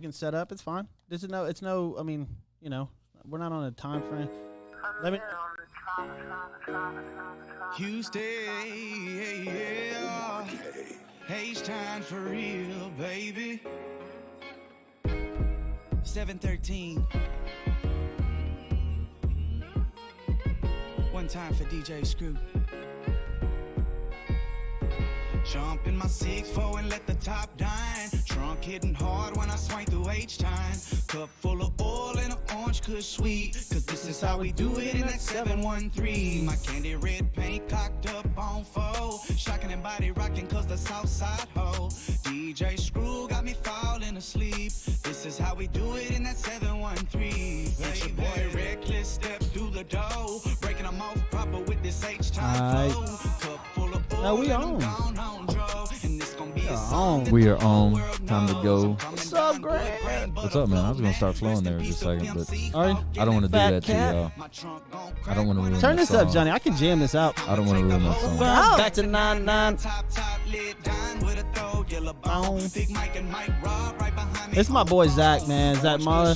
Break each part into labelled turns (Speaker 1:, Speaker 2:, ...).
Speaker 1: can set up. It's fine. It's no. I mean, we're not on a time frame. Let me.
Speaker 2: Houston, yeah. H-time for real, baby. 713. One time for DJ Screw. Jump in my 6'4" and let the top dine. Trunk hitting hard when I swing through H-time. Cup full of oil and an orange kush sweet. Cause this is how we do it in that 713. My candy red paint cocked up on foe. Shocking and body rocking cause the south side ho. DJ Screw got me falling asleep. This is how we do it in that 713. It's your boy Reckless step through the door. Breaking them off proper with this H-time flow. Cup full of oil.
Speaker 1: Now we on.
Speaker 3: We are on. Time to go.
Speaker 1: What's up, Grant?
Speaker 3: What's up, man? I was gonna start flowing there in just a second, but
Speaker 1: Are you?
Speaker 3: I don't want to do
Speaker 1: Fat
Speaker 3: that
Speaker 1: cat.
Speaker 3: to y'all. I don't want to ruin
Speaker 1: Turn
Speaker 3: that
Speaker 1: this up,
Speaker 3: song.
Speaker 1: Johnny. I can jam this out.
Speaker 3: I don't want to ruin that song.
Speaker 1: Back to 9-9. This is my boy Zach, man. Zach Mahler.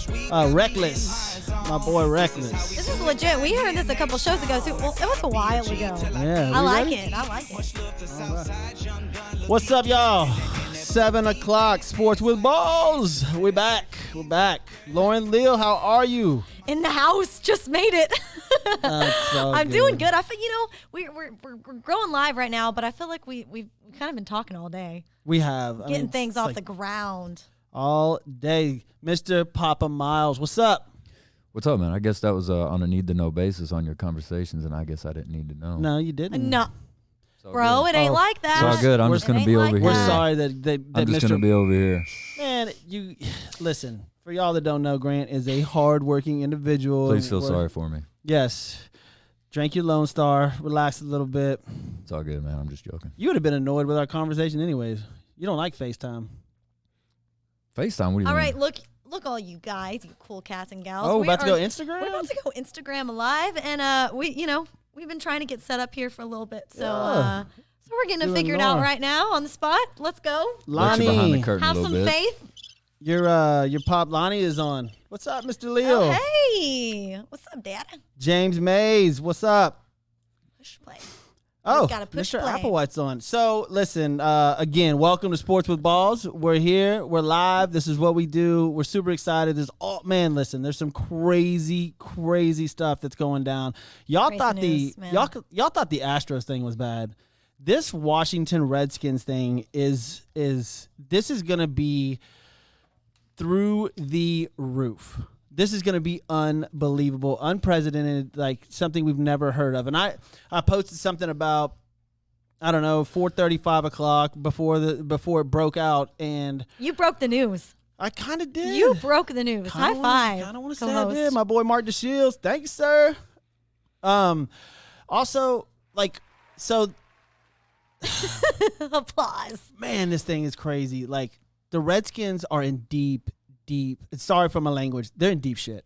Speaker 1: Reckless. My boy Reckless.
Speaker 4: This is legit. We heard this a couple shows ago, too. Well, it was a while ago.
Speaker 1: Yeah.
Speaker 4: I
Speaker 1: we
Speaker 4: like
Speaker 1: ready?
Speaker 4: it. I like it.
Speaker 1: What's up, y'all? 7 o'clock. Sports with Balls. We're back. We're back. Lauren Leal, how are you?
Speaker 4: In the house. Just made it. I'm doing good. I feel, we're growing live right now, but I feel like we've kind of been talking all day.
Speaker 1: We have.
Speaker 4: Getting things off the ground.
Speaker 1: All day. Mr. Papa Miles, what's up?
Speaker 3: What's up, man? I guess that was on a need-to-know basis on your conversations, and I guess I didn't need to know.
Speaker 1: No, you didn't.
Speaker 4: No. Bro, it ain't like that.
Speaker 3: It's all good. I'm just going to be over here.
Speaker 1: We're sorry that
Speaker 3: I'm just
Speaker 1: Mr.
Speaker 3: going to be over here.
Speaker 1: Man, you listen. For y'all that don't know, Grant is a hard-working individual.
Speaker 3: Please feel sorry for me.
Speaker 1: Yes. Drank your Lone Star. Relax a little bit.
Speaker 3: It's all good, man. I'm just joking.
Speaker 1: You would have been annoyed with our conversation anyways. You don't like FaceTime.
Speaker 3: FaceTime? What do you mean?
Speaker 4: All right, look all you guys, you cool cats and gals.
Speaker 1: Oh, about to go Instagram?
Speaker 4: We're about to go Instagram live, and we've been trying to get set up here for a little bit, so
Speaker 1: Yeah.
Speaker 4: so we're getting it
Speaker 1: Doing
Speaker 4: figured
Speaker 1: more.
Speaker 4: out right now on the spot. Let's go.
Speaker 3: Let you behind the
Speaker 1: Lonnie,
Speaker 3: curtain
Speaker 4: Have
Speaker 3: a
Speaker 4: some
Speaker 3: little bit.
Speaker 4: faith.
Speaker 1: your pop Lonnie is on. What's up, Mr. Leo?
Speaker 4: Oh, hey, what's up, Dad?
Speaker 1: James Mays, what's up?
Speaker 4: Push play.
Speaker 1: Oh,
Speaker 4: gotta push
Speaker 1: Mr.
Speaker 4: play.
Speaker 1: Applewhite's on. So, listen, again, welcome to Sports with Balls. We're here. We're live. This is what we do. We're super excited. There's some crazy, crazy stuff that's going down. Y'all
Speaker 4: Crazy
Speaker 1: thought
Speaker 4: news, man.
Speaker 1: y'all thought the Astros thing was bad. This Washington Redskins thing is going to be through the roof. This is going to be unbelievable, unprecedented, like something we've never heard of. And I posted something about, I don't know, 4:30, 5 o'clock before it broke out, and
Speaker 4: You broke the news.
Speaker 1: I kind of did.
Speaker 4: You broke the news. High five.
Speaker 1: I don't want to say I
Speaker 4: co-host.
Speaker 1: did. My boy Mark DeShields. Thanks, sir. Also, so,
Speaker 4: Applause.
Speaker 1: man, this thing is crazy. Like, the Redskins are in deep. Sorry for my language. They're in deep shit.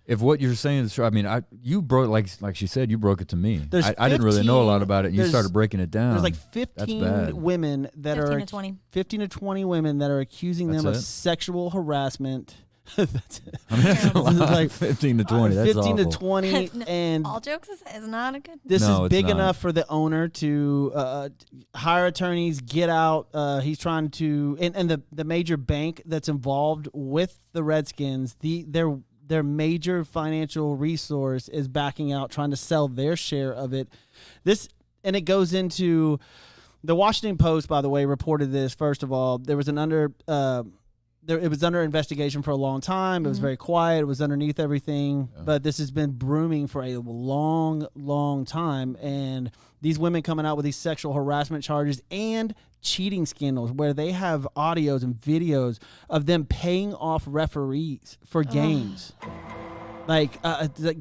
Speaker 3: If what you're saying is true, I mean, you broke, like she said, you broke it to me.
Speaker 1: There's
Speaker 3: I didn't really know a
Speaker 1: 15
Speaker 3: lot about it, and you started breaking it down.
Speaker 1: There's like
Speaker 3: That's
Speaker 1: 15
Speaker 3: bad.
Speaker 1: women that
Speaker 4: 15
Speaker 1: are
Speaker 4: to 20.
Speaker 1: 15 to 20 women that are accusing
Speaker 3: That's
Speaker 1: them of
Speaker 3: it?
Speaker 1: sexual harassment. That's it.
Speaker 3: I mean, that's a lot.
Speaker 1: Like,
Speaker 3: 15 to 20. That's
Speaker 1: 15
Speaker 3: awful.
Speaker 1: to 20,
Speaker 4: No,
Speaker 1: and
Speaker 4: all jokes is not a good.
Speaker 1: this
Speaker 3: No,
Speaker 1: is
Speaker 3: it's
Speaker 1: big
Speaker 3: not.
Speaker 1: enough for the owner to hire attorneys, get out. He's trying to, and the major bank that's involved with the Redskins, their major financial resource is backing out, trying to sell their share of it. And it goes into the Washington Post, by the way, reported this. First of all, there was it was under investigation for a long time. It was very quiet. It was underneath everything.
Speaker 3: Yeah.
Speaker 1: But this has been brewing for a long, long time. And these women coming out with these sexual harassment charges and cheating scandals where they have audios and videos of them paying off referees for games. Like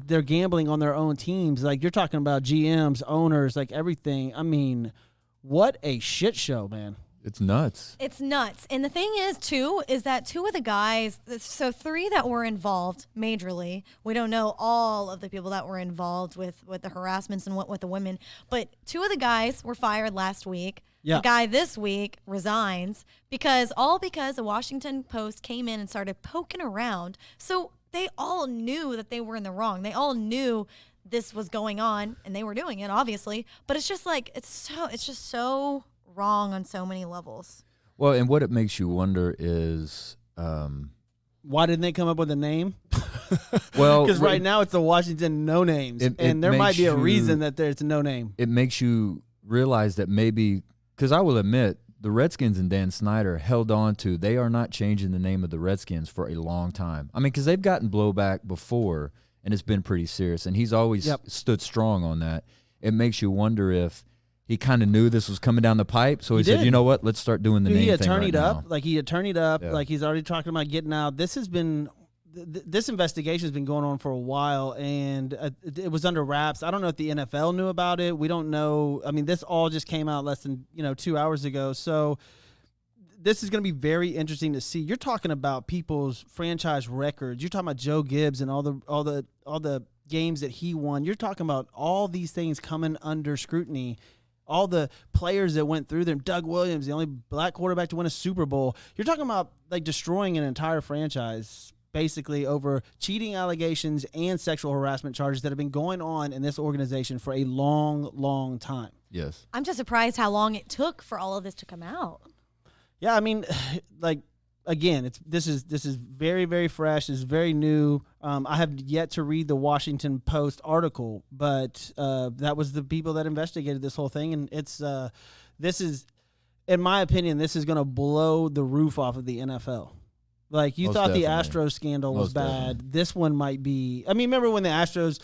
Speaker 1: they're gambling on their own teams. Like, you're talking about GMs, owners, like everything. I mean, what a shit show, man.
Speaker 3: It's nuts.
Speaker 4: It's nuts. And the thing is, too, is that two of the guys, so three that were involved majorly, we don't know all of the people that were involved with the harassments and what with the women, but two of the guys were fired last week.
Speaker 1: Yeah.
Speaker 4: The guy this week resigns because the Washington Post came in and started poking around. So they all knew that they were in the wrong. They all knew this was going on, and they were doing it, obviously. But it's just like it's just so wrong on so many levels.
Speaker 3: Well, and what it makes you wonder is,
Speaker 1: why didn't they come up with a name?
Speaker 3: well,
Speaker 1: because right now it's the Washington No Names, and there might be a reason that there's no name.
Speaker 3: It makes you realize that maybe, because I will admit, the Redskins and Dan Snyder held on to, they are not changing the name of the Redskins for a long time. I mean, because they've gotten blowback before, and it's been pretty serious, and he's always stood strong on that. It makes you wonder if he kind of knew this was coming down the pipe, so he said, you know what, let's start doing the name thing right now.
Speaker 1: He attorneyed up, like he's already talking about getting out. This has been... This investigation has been going on for a while, and it was under wraps. I don't know if the NFL knew about it. We don't know. I mean, this all just came out less than 2 hours ago. So this is going to be very interesting to see. You're talking about people's franchise records. You're talking about Joe Gibbs and all the games that he won. You're talking about all these things coming under scrutiny. All the players that went through them. Doug Williams, the only black quarterback to win a Super Bowl. You're talking about like destroying an entire franchise, basically over cheating allegations and sexual harassment charges that have been going on in this organization for a long, long time.
Speaker 3: Yes.
Speaker 4: I'm just surprised how long it took for all of this to come out.
Speaker 1: Yeah, I mean, like, again, this is very, very fresh. It's very new. I have yet to read the Washington Post article, but that was the people that investigated this whole thing, and this is, in my opinion, this is going to blow the roof off of the NFL. Like, you thought the Astros scandal was bad. This one might be. I mean, remember when the Astros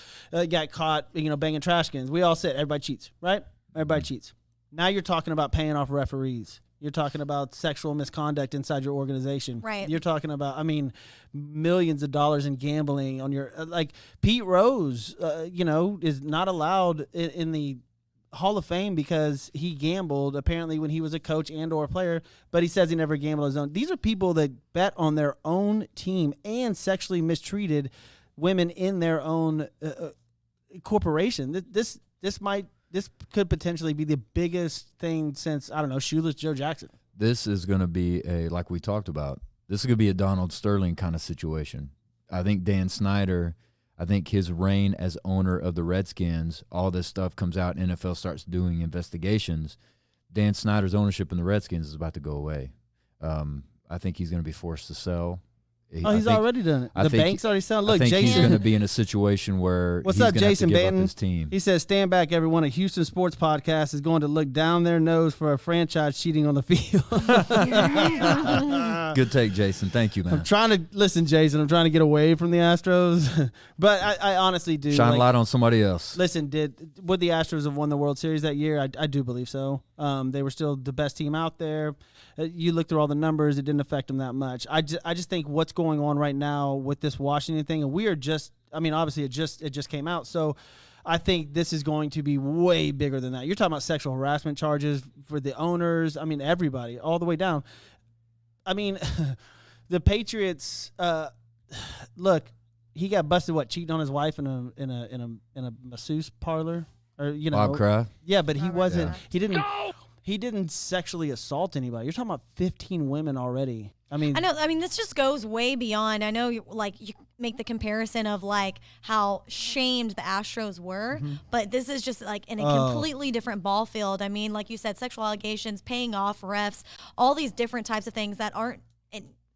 Speaker 1: got caught, banging trash cans? We all said everybody cheats, right? Everybody cheats. Now you're talking about paying off referees. You're talking about sexual misconduct inside your organization.
Speaker 4: Right.
Speaker 1: You're talking about, millions of dollars in gambling on your like Pete Rose, is not allowed in the Hall of Fame because he gambled apparently when he was a coach and or a player, but he says he never gambled his own. These are people that bet on their own team and sexually mistreated women in their own corporation. This could potentially be the biggest thing since, I don't know, Shoeless Joe Jackson.
Speaker 3: This is going to be like we talked about, this is going to be a Donald Sterling kind of situation. I think Dan Snyder, I think his reign as owner of the Redskins, all this stuff comes out, NFL starts doing investigations. Dan Snyder's ownership in the Redskins is about to go away. I think he's going to be forced to sell.
Speaker 1: He's already done it. The bank's already selling. Look,
Speaker 3: I think
Speaker 1: Jason,
Speaker 3: he's going to be in a situation where
Speaker 1: what's
Speaker 3: he's
Speaker 1: up,
Speaker 3: going to
Speaker 1: Jason
Speaker 3: have to give
Speaker 1: Banton?
Speaker 3: up his team.
Speaker 1: He says, "Stand back, everyone. A Houston sports podcast is going to look down their nose for a franchise cheating on the field."
Speaker 3: Good take, Jason. Thank you, man.
Speaker 1: I'm trying to listen, Jason. I'm trying to get away from the Astros, but I honestly do.
Speaker 3: Shine light on somebody else.
Speaker 1: Listen, would the Astros have won the World Series that year? I do believe so. They were still the best team out there. You look through all the numbers; it didn't affect them that much. I just think what's going on right now with this Washington thing, and we are just. I mean, obviously, it just came out, so I think this is going to be way bigger than that. You're talking about sexual harassment charges for the owners. I mean, everybody, all the way down. I mean, the Patriots. Look, he got busted. Cheating on his wife in a masseuse parlor, or
Speaker 3: Bob Kraft.
Speaker 1: Yeah, but he wasn't. Yeah. He didn't sexually assault anybody. You're talking about 15 women already. I know.
Speaker 4: This just goes way beyond. I know, you make the comparison of how shamed the Astros were, but this is just in a completely different ball field. I mean, like you said, sexual allegations, paying off refs, all these different types of things that aren't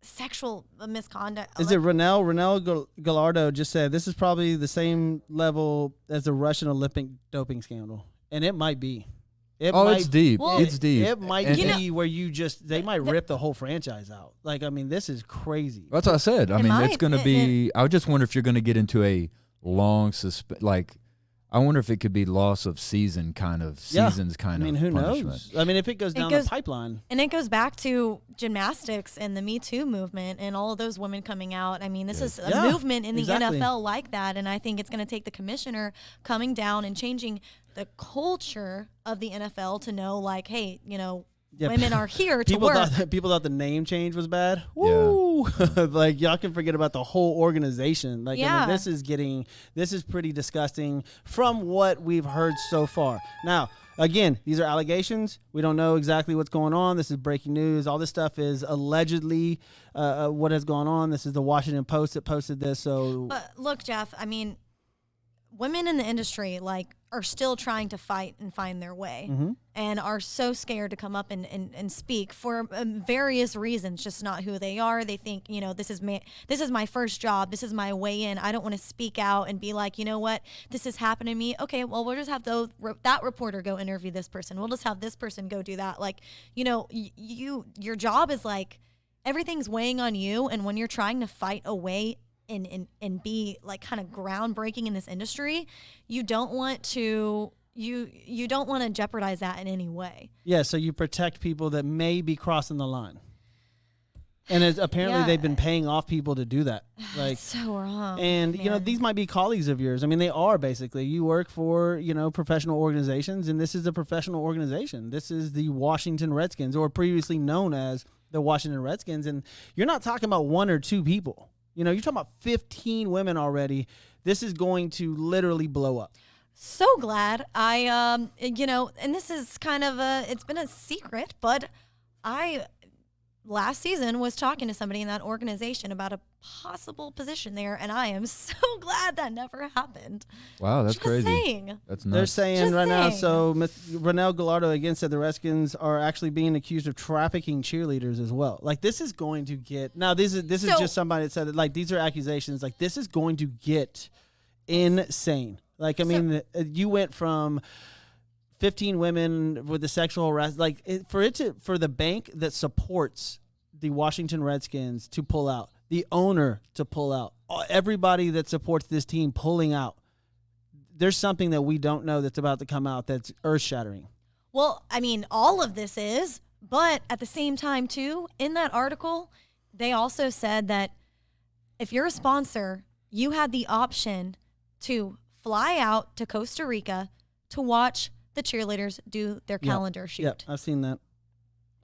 Speaker 4: sexual misconduct.
Speaker 1: Is it Ronell? Ronell Gallardo just said this is probably the same level as the Russian Olympic doping scandal, and it might be.
Speaker 3: It's deep.
Speaker 1: Well,
Speaker 3: it's deep.
Speaker 1: It might be where they might rip the whole franchise out. This is crazy.
Speaker 3: That's what I said. It's going to be. I just wonder if you're going to get into a long I wonder if it could be loss of seasons kind of.
Speaker 1: Who
Speaker 3: punishment.
Speaker 1: knows? If it goes down the pipeline.
Speaker 4: And it goes back to gymnastics and the Me Too movement and all of those women coming out. This is a movement in the NFL like that, and I think it's going to take the commissioner coming down and changing the culture of the NFL to know, hey, women are here to work.
Speaker 1: People thought the name change was bad. Woo! Yeah. Y'all can forget about the whole organization. This is pretty disgusting from what we've heard so far. Now, Again, these are allegations. We don't know exactly what's going on. This is breaking news. All this stuff is allegedly what has gone on. This is the Washington Post that posted this. So,
Speaker 4: But look, Jeff, I mean, women in the industry are still trying to fight and find their way, and are so scared to come up and speak for various reasons, just not who they are. They think, this is my first job. This is my way in. I don't want to speak out and be like, you know what, this is happening to me. Okay, well, we'll just have that reporter go interview this person. We'll just have this person go do that. Like, your job is like, everything's weighing on you. And when you're trying to fight a way and be like kind of groundbreaking in this industry, you don't want to jeopardize that in any way.
Speaker 1: Yeah, so you protect people that may be crossing the line. And apparently they've been paying off people to do that. Like,
Speaker 4: so wrong.
Speaker 1: And, these might be colleagues of yours. I mean, they are basically. You work for, professional organizations, and this is a professional organization. This is the Washington Redskins, or previously known as the Washington Redskins. And you're not talking about one or two people. You're talking about 15 women already. This is going to literally blow up.
Speaker 4: So glad and this is kind of it's been a secret, but I last season was talking to somebody in that organization about a possible position there, and I am so glad that never happened.
Speaker 3: Wow, that's
Speaker 4: Just
Speaker 3: crazy.
Speaker 4: Saying.
Speaker 3: That's nuts.
Speaker 1: They're saying
Speaker 4: Just
Speaker 1: right now,
Speaker 4: saying.
Speaker 1: so Ronell Gallardo again said the Redskins are actually being accused of trafficking cheerleaders as well. Like, this is going to get, now this is just somebody that said that, like, these are accusations. Like, this is going to get insane. Like, I mean, you went from 15 women with the sexual harassment, like, for the bank that supports the Washington Redskins to pull out, the owner to pull out, everybody that supports this team pulling out. There's something that we don't know that's about to come out that's earth-shattering.
Speaker 4: Well, I mean, all of this is, but at the same time, too, in that article, they also said that if you're a sponsor, you had the option to fly out to Costa Rica to watch the cheerleaders do their calendar shoot.
Speaker 1: Yep, I've seen that.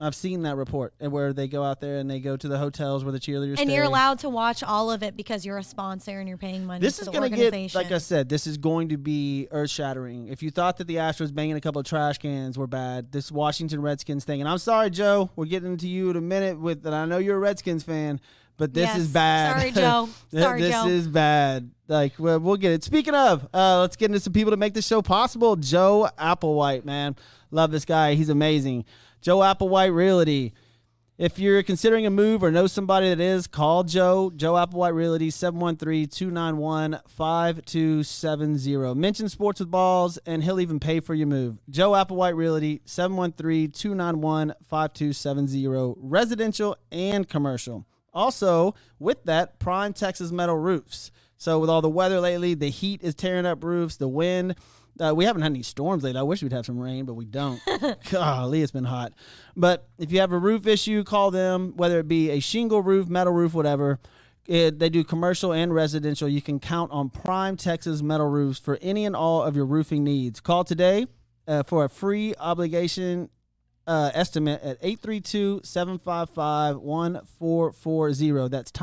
Speaker 1: I've seen that report where they go out there and they go to the hotels where the cheerleaders stay.
Speaker 4: And you're allowed to watch all of it because you're a sponsor and you're paying money
Speaker 1: This
Speaker 4: to
Speaker 1: is
Speaker 4: the
Speaker 1: going to
Speaker 4: organization.
Speaker 1: get, like I said, this is going to be earth-shattering. If you thought that the Astros banging a couple of trash cans were bad, this Washington Redskins thing, and I'm sorry, Joe, we're getting to you in a minute and I know you're a Redskins fan, but this is bad.
Speaker 4: Sorry, Joe. Sorry,
Speaker 1: this
Speaker 4: Joe.
Speaker 1: is bad. Like, we'll get it. Speaking of, let's get into some people to make this show possible. Joe Applewhite, man. Love this guy. He's amazing. Joe Applewhite Realty. If you're considering a move or know somebody that is, call Joe Applewhite Realty, 713-291-5270. Mention Sports with Balls, and he'll even pay for your move. Joe Applewhite Realty, 713-291-5270, residential and commercial. Also, with that, Prime Texas Metal Roofs. So with all the weather lately, the heat is tearing up roofs, the wind. We haven't had any storms lately. I wish we'd have some rain, but we don't. Golly, it's been hot. But if you have a roof issue, call them, whether it be a shingle roof, metal roof, whatever. They do commercial and residential. You can count on Prime Texas Metal Roofs for any and all of your roofing needs. Call today for a free obligation estimate at 832-755-1440. That's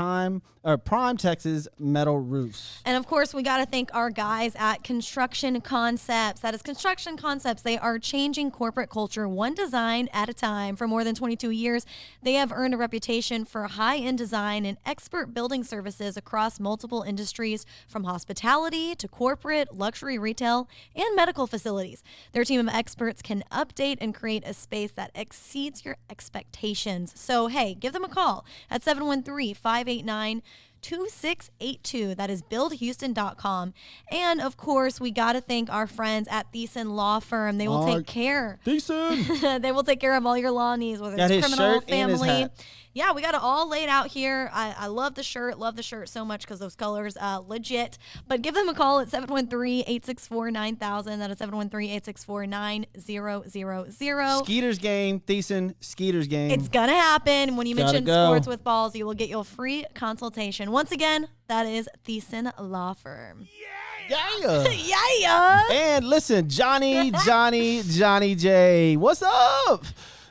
Speaker 1: Prime Texas Metal Roofs.
Speaker 4: And of course, we got to thank our guys at Construction Concepts. That is Construction Concepts. They are changing corporate culture one design at a time. For more than 22 years, they have earned a reputation for high-end design and expert building services across multiple industries, from hospitality to corporate, luxury retail, and medical facilities. Their team of experts can update and create a space that exceeds your expectations. So, hey, give them a call at 713-589-2682. That is buildhouston.com. And of course, we got to thank our friends at Thiessen Law Firm. They will take care.
Speaker 1: Thiessen.
Speaker 4: They will take care of all your law needs, whether
Speaker 1: Got
Speaker 4: it's
Speaker 1: his
Speaker 4: criminal,
Speaker 1: shirt and his
Speaker 4: family.
Speaker 1: hat.
Speaker 4: Yeah, we got it all laid out here. I love the shirt so much because those colors, legit. But give them a call at 713-864-9000. That is 713-864-9000.
Speaker 1: Skeeters game, Thiessen, Skeeters game.
Speaker 4: It's going to happen. When you
Speaker 1: Gotta
Speaker 4: mention
Speaker 1: go.
Speaker 4: Sports with Balls, you will get your free consultation. Once again, that is Thiessen Law Firm.
Speaker 1: Yeah.
Speaker 4: Yeah.
Speaker 1: And listen, Johnny J. What's up?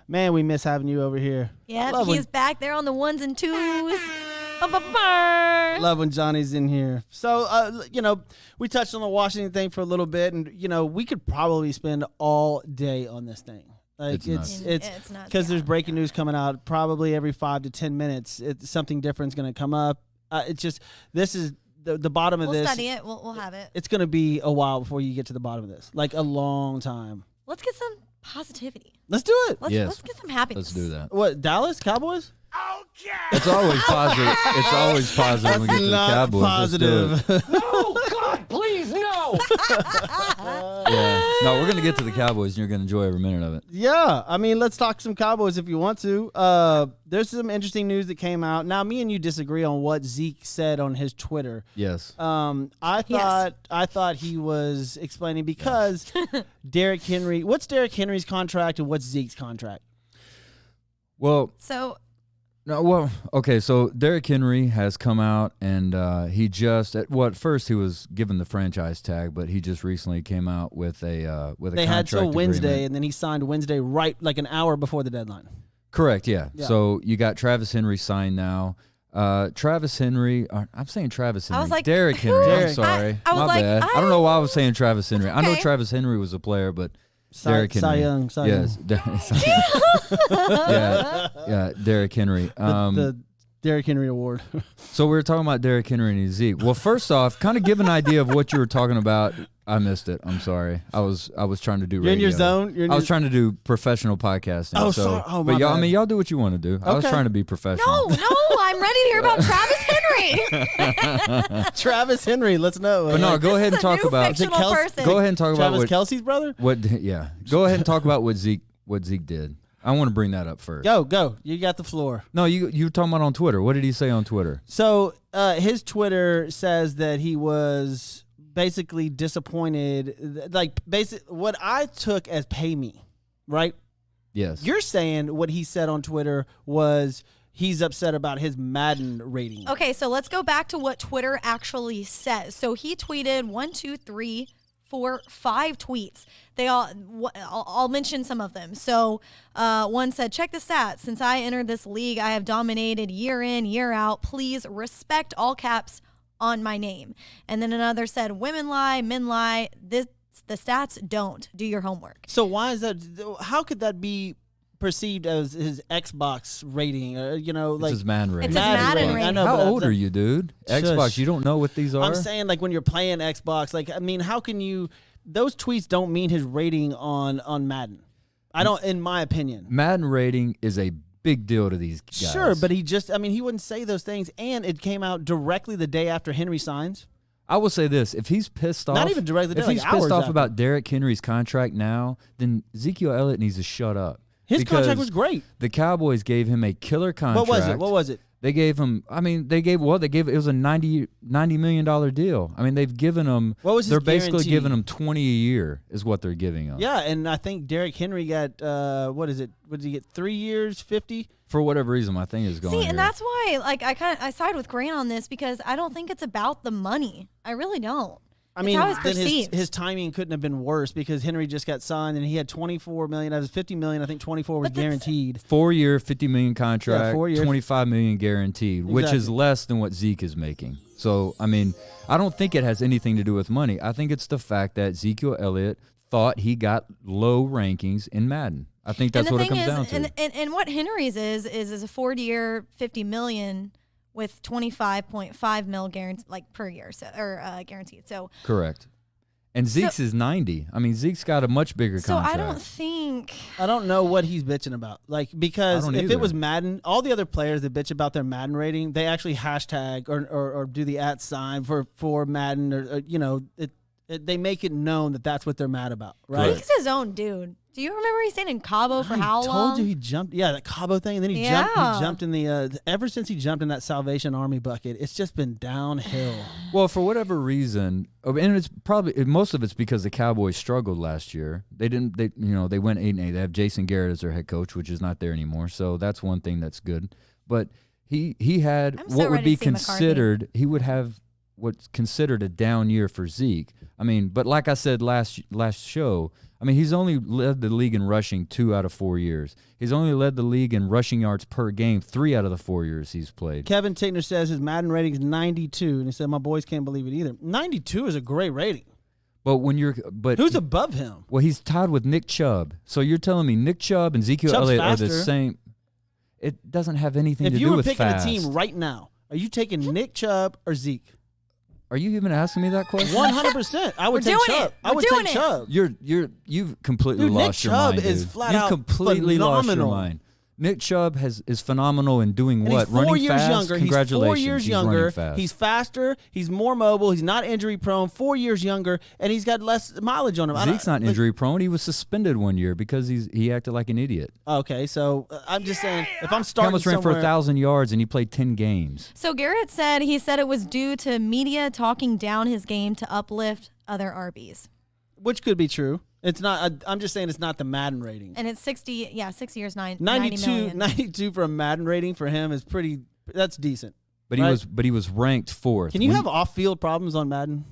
Speaker 1: Man, we miss having you over here.
Speaker 4: Yep,
Speaker 1: Love
Speaker 4: he's
Speaker 1: when-
Speaker 4: back there on the ones and twos.
Speaker 1: Love when Johnny's in here. So, we touched on the Washington thing for a little bit, and we could probably spend all day on this thing. Like
Speaker 3: It's
Speaker 1: it's
Speaker 4: nuts,
Speaker 1: because
Speaker 4: yeah.
Speaker 1: there's breaking news coming out probably every 5 to 10 minutes. Something different's going to come up. It's just this is the bottom of
Speaker 4: We'll
Speaker 1: this.
Speaker 4: study it. We'll have it.
Speaker 1: It's going to be a while before you get to the bottom of this, like a long time.
Speaker 4: Let's get some positivity.
Speaker 1: Let's do it.
Speaker 4: Let's get some happiness.
Speaker 3: Let's do that.
Speaker 1: What, Dallas Cowboys?
Speaker 3: It's always positive. It's always positive when we get to the
Speaker 1: Not
Speaker 3: Cowboys. Let's do it.
Speaker 1: positive.
Speaker 5: No, God, please, no.
Speaker 3: Yeah. No, we're gonna get to the Cowboys, and you're gonna enjoy every minute of it.
Speaker 1: Yeah, I mean, let's talk some Cowboys if you want to. There's some interesting news that came out. Now, me and you disagree on what Zeke said on his Twitter.
Speaker 3: Yes.
Speaker 1: I thought he was explaining because Derrick Henry. What's Derrick Henry's contract and what's Zeke's contract?
Speaker 3: Well,
Speaker 4: So
Speaker 3: no. Well, okay. So Derrick Henry has come out, and he just at first he was given the franchise tag, but he just recently came out with a
Speaker 1: They had till
Speaker 3: contract
Speaker 1: Wednesday,
Speaker 3: agreement.
Speaker 1: and then he signed Wednesday, right like an hour before the deadline.
Speaker 3: Correct. Yeah.
Speaker 1: Yeah.
Speaker 3: So you got Travis Henry signed now. Travis Henry. I'm saying Travis Henry.
Speaker 4: I was like,
Speaker 3: Derrick Henry.
Speaker 1: Derrick.
Speaker 3: I'm sorry.
Speaker 4: I was
Speaker 3: My
Speaker 4: like,
Speaker 3: bad. I don't know why I was saying Travis Henry. I know
Speaker 4: okay.
Speaker 3: Travis Henry was a player, but Derrick Henry.
Speaker 1: Cy Young.
Speaker 3: Yes. Yeah. Derrick Henry.
Speaker 1: The Derrick Henry Award.
Speaker 3: So we were talking about Derrick Henry and Zeke. Well, first off, kind of give an idea of what you were talking about. I missed it. I'm sorry. I was trying to do radio.
Speaker 1: You're in your zone?
Speaker 3: I was trying to do professional podcasting.
Speaker 1: Oh,
Speaker 3: so,
Speaker 1: sorry. Oh,
Speaker 3: but
Speaker 1: my
Speaker 3: y'all,
Speaker 1: bad.
Speaker 3: y'all do what you want to do. I was
Speaker 1: Okay.
Speaker 3: trying to be professional.
Speaker 4: no, I'm ready to hear about Travis Henry.
Speaker 1: Travis Henry. Let's know.
Speaker 3: But no,
Speaker 1: Like,
Speaker 3: go ahead and
Speaker 4: This is a
Speaker 3: talk
Speaker 4: new
Speaker 3: about.
Speaker 4: fictional
Speaker 1: Kelsey-
Speaker 4: person.
Speaker 3: Go ahead and talk about
Speaker 1: Travis
Speaker 3: what.
Speaker 1: Kelsey's brother.
Speaker 3: Yeah. Go ahead and talk about what Zeke did. I want to bring that up first.
Speaker 1: Go. You got the floor.
Speaker 3: No, you were talking about on Twitter. What did he say on Twitter?
Speaker 1: So his Twitter says that he was basically disappointed. Like, what I took as pay me, right?
Speaker 3: Yes.
Speaker 1: You're saying what he said on Twitter was he's upset about his Madden rating.
Speaker 4: Okay, so let's go back to what Twitter actually says. So he tweeted 5 tweets. I'll mention some of them. So one said, check the stats. Since I entered this league, I have dominated year in, year out. Please respect, all caps, on my name. And then another said, women lie, men lie. The stats don't. Do your homework.
Speaker 1: So why is that? How could that be perceived as his Xbox rating?
Speaker 3: It's
Speaker 1: Like
Speaker 3: his man rating.
Speaker 4: It's his Madden
Speaker 1: I
Speaker 4: rating.
Speaker 1: know.
Speaker 3: How
Speaker 1: but
Speaker 3: old are you, dude?
Speaker 1: Shush.
Speaker 3: Xbox. You don't know what these are?
Speaker 1: I'm saying, like, when you're playing Xbox, like, I mean, how can you? Those tweets don't mean his rating on Madden. I don't, in my opinion.
Speaker 3: Madden rating is a big deal to these guys.
Speaker 1: Sure, but he wouldn't say those things, and it came out directly the day after Henry signs.
Speaker 3: I will say this: if he's pissed off,
Speaker 1: Not even directly,
Speaker 3: if
Speaker 1: like
Speaker 3: he's
Speaker 1: hours
Speaker 3: pissed off
Speaker 1: after.
Speaker 3: about Derrick Henry's contract now, then Ezekiel Elliott needs to shut up.
Speaker 1: His
Speaker 3: Because
Speaker 1: contract was great.
Speaker 3: The Cowboys gave him a killer contract.
Speaker 1: What was it?
Speaker 3: They gave him. It was a $90 million deal. I mean, they've given him.
Speaker 1: What was his
Speaker 3: They're basically
Speaker 1: guarantee?
Speaker 3: giving him 20 a year is what they're giving him.
Speaker 1: Yeah, and I think Derrick Henry got what is it? What did he get? 3 years, 50.
Speaker 3: For whatever reason, my thing is going.
Speaker 4: See,
Speaker 3: here.
Speaker 4: and that's why, like, I side with Grant on this because I don't think it's about the money. I really don't.
Speaker 1: I
Speaker 4: It's
Speaker 1: mean,
Speaker 4: how it's
Speaker 1: then
Speaker 4: perceived.
Speaker 1: his timing couldn't have been worse because Henry just got signed and he had $24 million. That was $50 million. I think 24 was
Speaker 4: But that's-
Speaker 1: guaranteed.
Speaker 3: 4-year, $50 million contract,
Speaker 1: 4 years.
Speaker 3: $25 million guaranteed, which is
Speaker 1: Exactly.
Speaker 3: less than what Zeke is making. So, I mean, I don't think it has anything to do with money. I think it's the fact that Ezekiel Elliott thought he got low rankings in Madden. I think that's
Speaker 4: and the
Speaker 3: what it
Speaker 4: thing
Speaker 3: comes
Speaker 4: is,
Speaker 3: down to.
Speaker 4: and what Henry's is a 4-year, $50 million with 25.5 mil guaranteed, like per year, so guaranteed. So
Speaker 3: Correct. And Zeke's is 90. I mean, Zeke's got a much bigger
Speaker 4: So
Speaker 3: contract.
Speaker 4: I don't think.
Speaker 1: I don't know what he's bitching about. Like, because
Speaker 3: I don't
Speaker 1: if
Speaker 3: either.
Speaker 1: it was Madden, all the other players that bitch about their Madden rating, they actually hashtag or do the @ for Madden or they make it known that that's what they're mad about, right?
Speaker 4: Zeke's his own dude. Do you remember he stayed in Cabo for how
Speaker 1: I
Speaker 4: long?
Speaker 1: told you he jumped. Yeah, that Cabo thing, and then he
Speaker 4: Yeah.
Speaker 1: jumped in the. Ever since he jumped in that Salvation Army bucket, it's just been downhill.
Speaker 3: Well, for whatever reason, and it's probably most of it's because the Cowboys struggled last year. They didn't. They went 8-8. They have Jason Garrett as their head coach, which is not there anymore. So that's one thing that's good. But he had
Speaker 4: I'm so
Speaker 3: what would
Speaker 4: ready
Speaker 3: be
Speaker 4: to see McCarthy.
Speaker 3: considered. He would have what's considered a down year for Zeke. I mean, but like I said last show, I mean, he's only led the league in rushing 2 out of 4 years. He's only led the league in rushing yards per game 3 out of the 4 years he's played.
Speaker 1: Kevin Tickner says his Madden rating is 92, and he said my boys can't believe it either. 92 is a great rating.
Speaker 3: But
Speaker 1: Who's above him?
Speaker 3: Well, he's tied with Nick Chubb. So you're telling me Nick Chubb and Ezekiel
Speaker 1: Chubb's
Speaker 3: Elliott are the
Speaker 1: faster.
Speaker 3: same? It doesn't have anything to
Speaker 1: If
Speaker 3: do
Speaker 1: you were
Speaker 3: with
Speaker 1: picking
Speaker 3: fast.
Speaker 1: a team right now, are you taking Nick Chubb or Zeke?
Speaker 3: Are you even asking me that question?
Speaker 1: 100%. I would
Speaker 4: We're
Speaker 1: take
Speaker 4: doing
Speaker 1: Chubb.
Speaker 4: it.
Speaker 1: I
Speaker 4: We're
Speaker 1: would
Speaker 4: doing
Speaker 1: take
Speaker 4: it.
Speaker 1: Chubb.
Speaker 3: You've completely
Speaker 1: Dude, Nick
Speaker 3: lost your
Speaker 1: Chubb
Speaker 3: mind.
Speaker 1: is
Speaker 3: dude.
Speaker 1: flat
Speaker 3: You've
Speaker 1: out
Speaker 3: completely lost your
Speaker 1: phenomenal.
Speaker 3: mind. Nick Chubb is phenomenal in doing
Speaker 1: And
Speaker 3: what?
Speaker 1: he's 4
Speaker 3: Running
Speaker 1: years
Speaker 3: fast.
Speaker 1: younger.
Speaker 3: Congratulations.
Speaker 1: He's 4 years
Speaker 3: He's
Speaker 1: younger.
Speaker 3: running fast.
Speaker 1: He's faster. He's more mobile. He's not injury prone. 4 years younger, and he's got less mileage on him.
Speaker 3: Zeke's not injury prone. He was suspended 1 year because he acted like an idiot.
Speaker 1: Okay, so I'm just saying, if I'm
Speaker 3: He
Speaker 1: starting
Speaker 3: almost ran for
Speaker 1: somewhere,
Speaker 3: 1,000 yards and he played 10 games.
Speaker 4: So Garrett said it was due to media talking down his game to uplift other RBs.
Speaker 1: which could be true. It's not. I'm just saying it's not the Madden rating.
Speaker 4: And it's 6 years, 90
Speaker 1: 92,
Speaker 4: million.
Speaker 1: 92 for a Madden rating for him is pretty. That's decent.
Speaker 3: But
Speaker 1: Right.
Speaker 3: he was ranked 4th.
Speaker 1: Can you have off-field problems on Madden?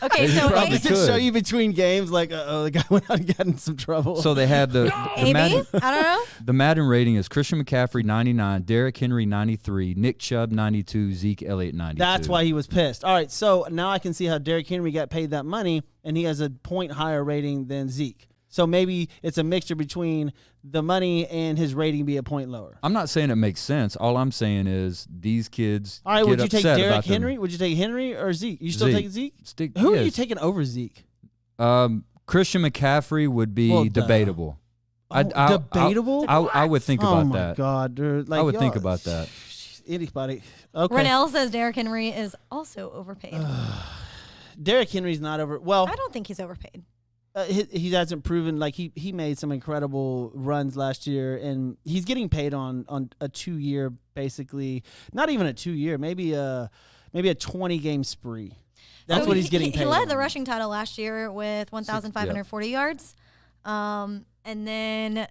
Speaker 4: Okay,
Speaker 3: You
Speaker 4: so
Speaker 3: probably
Speaker 4: A-
Speaker 1: Just to
Speaker 3: could.
Speaker 1: show you between games, like, the guy went out and got in some trouble.
Speaker 3: So they have the
Speaker 4: AB?
Speaker 3: Madden,
Speaker 4: I don't know.
Speaker 3: the Madden rating is Christian McCaffrey 99, Derrick Henry 93, Nick Chubb 92, Zeke Elliott 92.
Speaker 1: That's why he was pissed. All right, so now I can see how Derrick Henry got paid that money, and he has a point higher rating than Zeke. So maybe it's a mixture between the money and his rating be a point lower.
Speaker 3: I'm not saying it makes sense. All I'm saying is these kids
Speaker 1: All right,
Speaker 3: get
Speaker 1: would you take
Speaker 3: upset
Speaker 1: Derrick
Speaker 3: about them.
Speaker 1: Henry? Would you take Henry or Zeke? You still
Speaker 3: Zeke.
Speaker 1: taking Zeke?
Speaker 3: Stick-
Speaker 1: Who are you
Speaker 3: yes.
Speaker 1: taking over Zeke?
Speaker 3: Christian McCaffrey would be
Speaker 1: Well,
Speaker 3: debatable.
Speaker 1: Debatable?
Speaker 3: I would think
Speaker 1: Oh
Speaker 3: about
Speaker 1: my
Speaker 3: that.
Speaker 1: God, dude! Like,
Speaker 3: I would think
Speaker 1: y'all-
Speaker 3: about that.
Speaker 1: Anybody? Okay.
Speaker 4: Rennell says Derrick Henry is also overpaid.
Speaker 1: Derrick Henry's not over. Well,
Speaker 4: I don't think he's overpaid.
Speaker 1: he hasn't proven, like, he made some incredible runs last year, and he's getting paid on a 2-year, basically, not even a 2-year, maybe a 20-game spree. That's
Speaker 4: So
Speaker 1: what he's getting paid.
Speaker 4: He led the
Speaker 1: on.
Speaker 4: rushing title last year with 1,540 yards, and then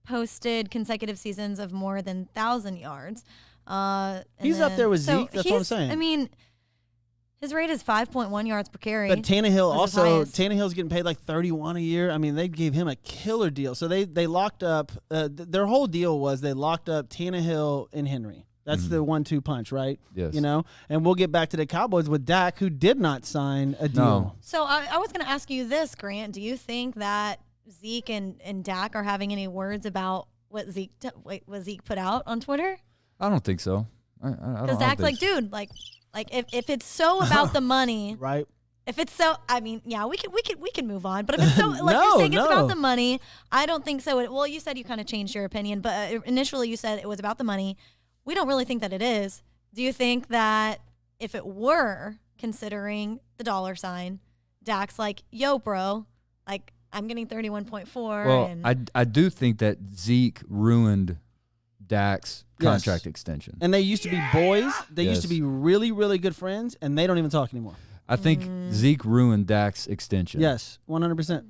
Speaker 4: posted consecutive seasons of more than 1,000 yards.
Speaker 1: He's up there with Zeke, that's what I'm saying.
Speaker 4: I mean, his rate is 5.1 yards per carry.
Speaker 1: But Tannehill
Speaker 4: was his
Speaker 1: also,
Speaker 4: highest.
Speaker 1: Tannehill's getting paid like $31 a year. I mean, they gave him a killer deal. So they locked up, their whole deal was they locked up Tannehill and Henry. That's the 1-2 punch, right?
Speaker 3: Yes.
Speaker 1: You know, and we'll get back to the Cowboys with Dak, who did not sign a deal.
Speaker 3: No.
Speaker 4: So I was going to ask you this, Grant. Do you think that Zeke and Dak are having any words about what Zeke put out on Twitter?
Speaker 3: I don't think so.
Speaker 4: Because Dak's like, dude, like if it's so about the money,
Speaker 1: Right?
Speaker 4: if it's so, I mean, yeah, we can move on. But if it's so, like
Speaker 1: No,
Speaker 4: you're saying, it's
Speaker 1: no.
Speaker 4: about the money. I don't think so. Well, you said you kind of changed your opinion, but initially you said it was about the money. We don't really think that it is. Do you think that if it were, considering the dollar sign, Dak's like, yo, bro, like I'm getting 31.4.
Speaker 3: Well,
Speaker 4: and
Speaker 3: I do think that Zeke ruined Dak's contract extension.
Speaker 1: And they used to be boys. They used to
Speaker 3: Yes.
Speaker 1: be really, really good friends, and they don't even talk anymore.
Speaker 3: I think Zeke ruined Dak's extension.
Speaker 1: Yes, 100%.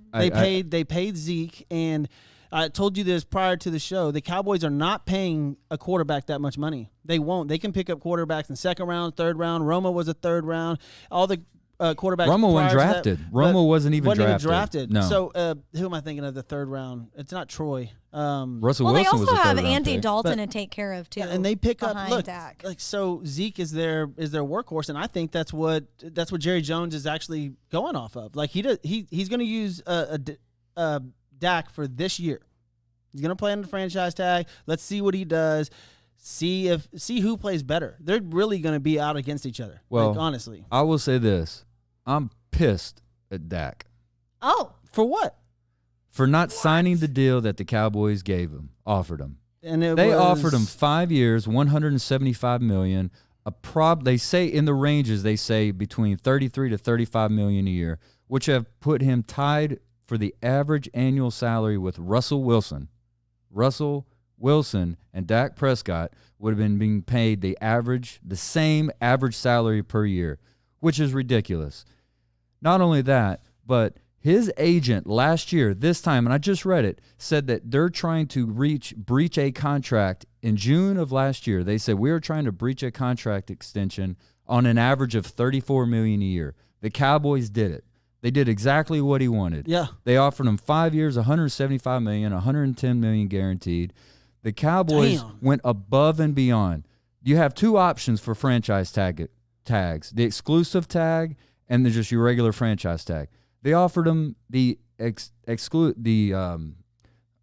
Speaker 1: They paid Zeke, and I told you this prior to the show. The Cowboys are not paying a quarterback that much money. They won't. They can pick up quarterbacks in second round, third round. Romo was a third round. All the quarterbacks.
Speaker 3: Romo wasn't
Speaker 1: prior to that-
Speaker 3: drafted.
Speaker 1: but
Speaker 3: Romo wasn't even drafted. No.
Speaker 1: So who am I thinking of the third round? It's not Troy.
Speaker 3: Russell
Speaker 4: well, they
Speaker 3: Wilson was
Speaker 4: also
Speaker 3: a
Speaker 4: have
Speaker 3: third-round
Speaker 4: Andy
Speaker 3: pick.
Speaker 4: Dalton
Speaker 1: But-
Speaker 4: to take care of too.
Speaker 1: Yeah, and they pick up
Speaker 4: behind
Speaker 1: look
Speaker 4: Dak.
Speaker 1: like so Zeke is their workhorse, and I think that's what Jerry Jones is actually going off of. Like he's going to use Dak for this year. He's going to play on the franchise tag. Let's see what he does. See who plays better. They're really going to be out against each other.
Speaker 3: Well,
Speaker 1: like, honestly,
Speaker 3: I will say this. I'm pissed at Dak
Speaker 4: Oh,
Speaker 1: for what?
Speaker 3: for not signing the deal that the Cowboys offered him.
Speaker 1: And
Speaker 3: They offered him 5 years, $175 million. They say in the ranges, they say between $33 to $35 million a year, which have put him tied for the average annual salary with Russell Wilson. Russell Wilson and Dak Prescott would have been being paid the same average salary per year, which is ridiculous. Not only that, but his agent last year, this time, and I just read it, said that they're trying to breach a contract in June of last year. They said we are trying to breach a contract extension on an average of $34 million a year. The Cowboys did it. They did exactly what he wanted.
Speaker 1: Yeah.
Speaker 3: They offered him 5 years, $175 million, $110 million guaranteed. The Cowboys went above and beyond. You have two options for franchise tags: the exclusive tag and just your regular franchise tag. They offered him the I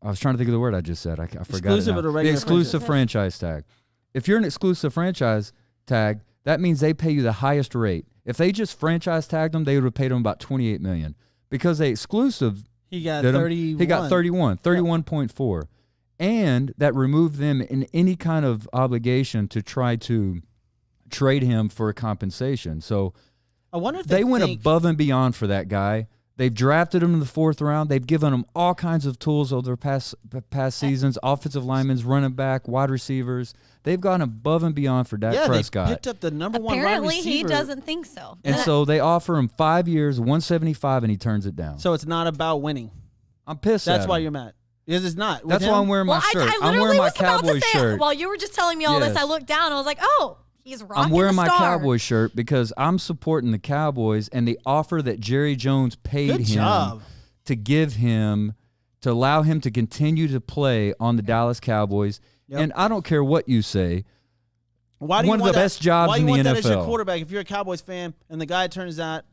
Speaker 3: was trying to think of the word I just said. I forgot
Speaker 1: Exclusive
Speaker 3: it
Speaker 1: or the
Speaker 3: now. The
Speaker 1: regular
Speaker 3: exclusive franchise tag. If you're an exclusive franchise tag, that means they pay you the highest rate. If they just franchise tagged him, they would have paid him about $28 million. Because they exclusive,
Speaker 1: He got
Speaker 3: did him,
Speaker 1: 31.
Speaker 3: he got 31.4. And that removed them in any kind of obligation to try to trade him for a compensation. So
Speaker 1: I wonder if
Speaker 3: they went
Speaker 1: think,
Speaker 3: above and beyond for that guy. They've drafted him in the 4th round. They've given him all kinds of tools over the past seasons: offensive linemen, running back, wide receivers. They've gone above and beyond for Dak Prescott.
Speaker 1: They picked up the number one wide
Speaker 4: Apparently,
Speaker 1: receiver.
Speaker 4: he doesn't think so.
Speaker 3: And so they offer him 5 years, $175, and he turns it down.
Speaker 1: So it's not about winning.
Speaker 3: I'm pissed.
Speaker 1: That's
Speaker 3: at
Speaker 1: why
Speaker 3: him.
Speaker 1: you're mad. Because it's not. With
Speaker 3: That's
Speaker 1: him,
Speaker 3: why I'm wearing my
Speaker 4: Well,
Speaker 3: shirt.
Speaker 4: I
Speaker 3: I'm
Speaker 4: literally
Speaker 3: wearing my
Speaker 4: was about to
Speaker 3: Cowboys
Speaker 4: say
Speaker 3: shirt.
Speaker 4: while you were just telling me all this.
Speaker 3: Yes.
Speaker 4: I looked down and I was like, "Oh, he's rocking
Speaker 3: I'm wearing
Speaker 4: the
Speaker 3: my
Speaker 4: star."
Speaker 3: Cowboys shirt because I'm supporting the Cowboys and the offer that Jerry Jones paid
Speaker 1: Good
Speaker 3: him
Speaker 1: job.
Speaker 3: to give him to allow him to continue to play on the Dallas Cowboys.
Speaker 1: Yep.
Speaker 3: And I don't care what you say.
Speaker 1: Why do you
Speaker 3: One of
Speaker 1: want
Speaker 3: the
Speaker 1: that-
Speaker 3: best jobs
Speaker 1: why
Speaker 3: in
Speaker 1: you
Speaker 3: the
Speaker 1: want that as your
Speaker 3: NFL.
Speaker 1: quarterback? If you're a Cowboys fan and the guy turns that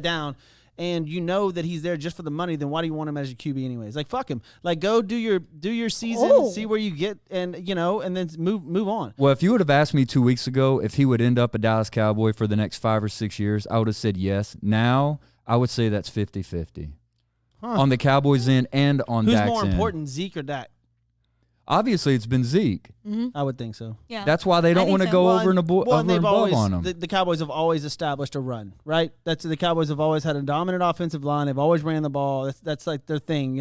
Speaker 1: down, and you know that he's there just for the money, then why do you want him as your QB anyways? Like, fuck him. Like, go do your season, see where you get, and and then move on.
Speaker 3: Well, if you would have asked me 2 weeks ago if he would end up a Dallas Cowboy for the next 5 or 6 years, I would have said yes. Now, I would say that's 50-50. On the Cowboys end and on
Speaker 1: Who's
Speaker 3: Dak's
Speaker 1: more
Speaker 3: end.
Speaker 1: important, Zeke or Dak?
Speaker 3: Obviously, it's been Zeke.
Speaker 1: I would think so.
Speaker 4: Yeah,
Speaker 3: That's why they don't
Speaker 4: think
Speaker 3: want to
Speaker 4: so.
Speaker 3: go
Speaker 1: Well,
Speaker 3: over and
Speaker 1: and
Speaker 3: above
Speaker 1: they've always,
Speaker 3: on him.
Speaker 1: The Cowboys have always established a run, right? The Cowboys have always had a dominant offensive line. They've always ran the ball. That's like their thing,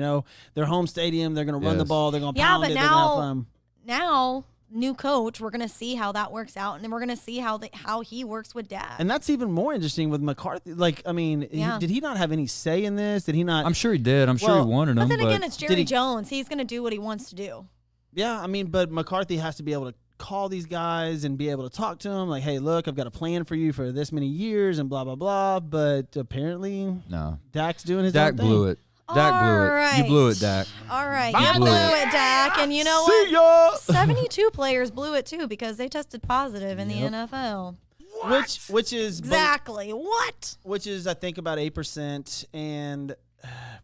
Speaker 1: Their home stadium, they're going to run the
Speaker 3: Yes.
Speaker 1: ball. They're going to
Speaker 4: Yeah,
Speaker 1: pound
Speaker 4: but
Speaker 1: it. They're going to have fun.
Speaker 4: now new coach, we're gonna see how that works out, and then we're gonna see how he works with Dak.
Speaker 1: And that's even more interesting with McCarthy. Like, I mean,
Speaker 4: Yeah.
Speaker 1: did he not have any say in this? Did he not?
Speaker 3: I'm sure he did. I'm sure
Speaker 1: Well,
Speaker 3: he wanted
Speaker 4: but
Speaker 3: him.
Speaker 4: then
Speaker 3: But
Speaker 4: again, it's Jerry
Speaker 1: he-
Speaker 4: Jones. He's gonna do what he wants to do.
Speaker 1: Yeah, I mean, but McCarthy has to be able to call these guys and be able to talk to them. Like, hey, look, I've got a plan for you for this many years and blah, blah, blah. But apparently,
Speaker 3: no,
Speaker 1: Dak's doing his
Speaker 3: Dak
Speaker 1: own thing.
Speaker 3: blew it. Dak blew it.
Speaker 4: All
Speaker 3: You blew
Speaker 4: right.
Speaker 3: it, Dak.
Speaker 4: All right,
Speaker 3: You
Speaker 4: you
Speaker 3: blew
Speaker 4: blew
Speaker 3: it.
Speaker 4: it, Dak, and you know
Speaker 1: See
Speaker 4: what?
Speaker 1: ya!
Speaker 4: 72 players blew it too because they tested positive in the NFL.
Speaker 1: Which is
Speaker 4: Exactly. What?
Speaker 1: which is I think about 8%, and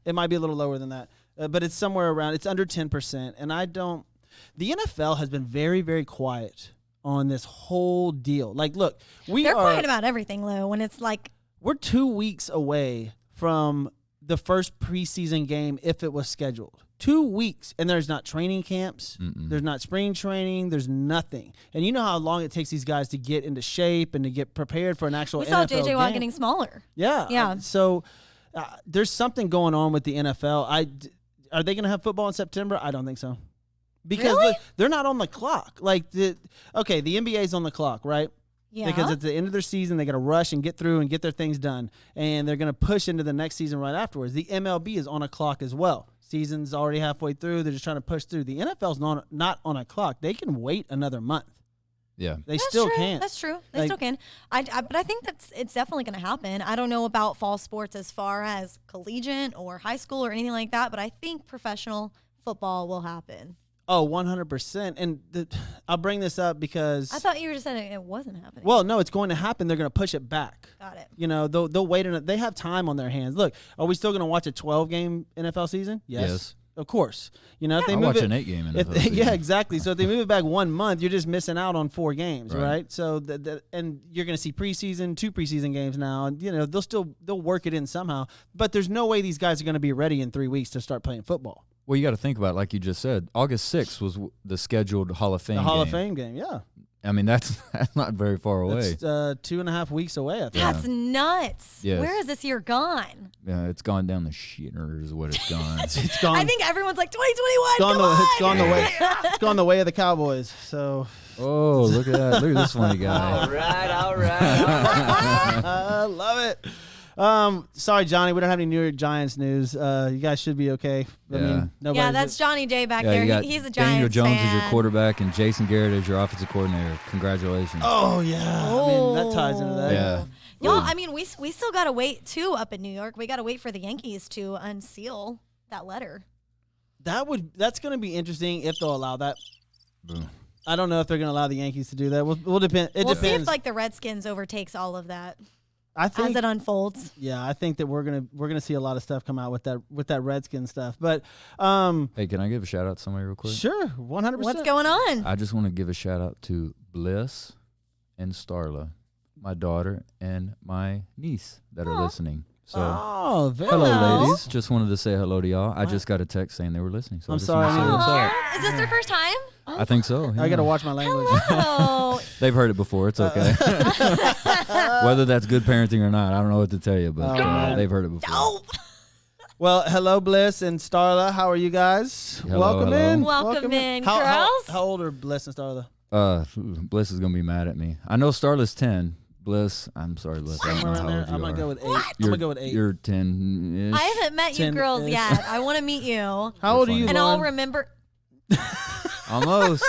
Speaker 1: it might be a little lower than that, but it's somewhere around. It's under 10%, and I don't. The NFL has been very, very quiet on this whole deal. Like, look,
Speaker 4: They're quiet about everything, Lou. When it's like,
Speaker 1: we're 2 weeks away from the first preseason game if it was scheduled. 2 weeks, and there's not training camps. There's not spring training. There's nothing. And you know how long it takes these guys to get into shape and to get prepared for an actual
Speaker 4: we
Speaker 1: NFL
Speaker 4: saw JJ Watt
Speaker 1: game.
Speaker 4: getting smaller.
Speaker 1: Yeah.
Speaker 4: Yeah.
Speaker 1: So there's something going on with the NFL. Are they going to have football in September? I don't think so. Because
Speaker 4: Really?
Speaker 1: look, they're not on the clock. Like the NBA's on the clock, right?
Speaker 4: Yeah.
Speaker 1: Because at the end of their season, they got to rush and get through and get their things done, and they're going to push into the next season right afterwards. The MLB is on a clock as well. Season's already halfway through. They're just trying to push through. The NFL's not on a clock. They can wait another month.
Speaker 3: Yeah.
Speaker 1: They
Speaker 4: That's
Speaker 1: still
Speaker 4: true.
Speaker 1: can't.
Speaker 4: That's true. They
Speaker 1: Like-
Speaker 4: still can. But I think it's definitely going to happen. I don't know about fall sports as far as collegiate or high school or anything like that, but I think professional football will happen.
Speaker 1: Oh, 100%. And I'll bring this up because
Speaker 4: I thought you were just saying it wasn't happening.
Speaker 1: well, no, it's going to happen. They're going to push it back.
Speaker 4: Got it.
Speaker 1: They'll wait. They have time on their hands. Look, are we still going to watch a 12-game NFL season? Yes. Of course. If they
Speaker 3: I'll
Speaker 1: move
Speaker 3: watch
Speaker 1: it,
Speaker 3: an 8-game
Speaker 1: if
Speaker 3: NFL
Speaker 1: they-
Speaker 3: season.
Speaker 1: yeah, exactly. So if they move it back 1 month, you're just missing out on 4 games,
Speaker 3: Right.
Speaker 1: right? So and you're going to see preseason, 2 preseason games now, and they'll work it in somehow. But there's no way these guys are going to be ready in 3 weeks to start playing football.
Speaker 3: Well, you got to think about it, like you just said. August 6th was the scheduled Hall of Fame
Speaker 1: The Hall of
Speaker 3: game.
Speaker 1: Fame game, yeah.
Speaker 3: I mean, that's not very far away.
Speaker 1: It's 2.5 weeks away, I think.
Speaker 4: That's nuts.
Speaker 3: Yes.
Speaker 4: Where is this year gone?
Speaker 3: Yeah, it's gone down the shitter is what it's gone.
Speaker 1: It's gone.
Speaker 4: I think everyone's like 2021.
Speaker 1: it's gone,
Speaker 4: Come on.
Speaker 1: it's gone the way. It's gone the way of the Cowboys. So
Speaker 3: Oh, look at that. Look at this funny guy.
Speaker 5: All right.
Speaker 1: I love it. Sorry, Johnny, we don't have any New York Giants news. You guys should be okay. I
Speaker 3: Yeah.
Speaker 1: mean, nobody's
Speaker 4: Yeah, that's Johnny J back
Speaker 3: Yeah, you
Speaker 4: there.
Speaker 3: got
Speaker 4: He's a
Speaker 3: Daniel
Speaker 4: Giants
Speaker 3: Jones
Speaker 4: fan.
Speaker 3: as your quarterback and Jason Garrett as your offensive coordinator. Congratulations.
Speaker 1: Oh yeah, I mean that ties into that.
Speaker 3: Yeah.
Speaker 4: Y'all, I mean, we still gotta wait too up in New York. We gotta wait for the Yankees to unseal that letter.
Speaker 1: That's going to be interesting if they'll allow that.
Speaker 3: Boom.
Speaker 1: I don't know if they're going to allow the Yankees to do that. We'll depend. It
Speaker 4: We'll
Speaker 1: depends.
Speaker 4: see if like the Redskins overtakes all of that
Speaker 1: I think
Speaker 4: as it unfolds.
Speaker 1: Yeah, I think that we're gonna see a lot of stuff come out with that Redskin stuff. But
Speaker 3: Hey, can I give a shout out to somebody real quick?
Speaker 1: sure, 100%.
Speaker 4: What's going on?
Speaker 3: I just want to give a shout out to Bliss and Starla, my daughter and my niece that are listening. So
Speaker 1: Oh, very
Speaker 3: hello,
Speaker 4: Hello.
Speaker 3: ladies. Just wanted to say hello to y'all. I just got a text saying they were listening. So I
Speaker 1: I'm
Speaker 3: just
Speaker 1: sorry,
Speaker 3: wanted to say
Speaker 1: I
Speaker 3: what's up.
Speaker 4: Aw, is this their first time?
Speaker 3: I think so.
Speaker 1: I
Speaker 3: yeah.
Speaker 1: got to watch my language.
Speaker 4: Oh,
Speaker 3: They've heard it before. It's okay. Whether that's good parenting or not, I don't know what to tell you, but
Speaker 1: man.
Speaker 3: they've heard it before.
Speaker 4: dope.
Speaker 1: Well, hello, Bliss and Starla. How are you guys?
Speaker 3: Hello,
Speaker 1: Welcome
Speaker 3: hello.
Speaker 1: in.
Speaker 4: Welcome in,
Speaker 1: How
Speaker 4: girls.
Speaker 1: old are Bliss and Starla?
Speaker 3: Bliss is gonna be mad at me. I know Starla's 10. Bliss, I'm sorry, Bliss. I don't know
Speaker 1: Somewhere
Speaker 3: how
Speaker 1: around there.
Speaker 3: old you
Speaker 1: I'm gonna
Speaker 3: are.
Speaker 1: go with 8. I'm gonna go with 8.
Speaker 3: You're 10.
Speaker 4: I haven't met you
Speaker 1: 10
Speaker 4: girls
Speaker 1: is-
Speaker 4: yet. I want to meet you,
Speaker 1: How old are you,
Speaker 4: and I'll
Speaker 1: Lauren?
Speaker 4: remember.
Speaker 3: Almost.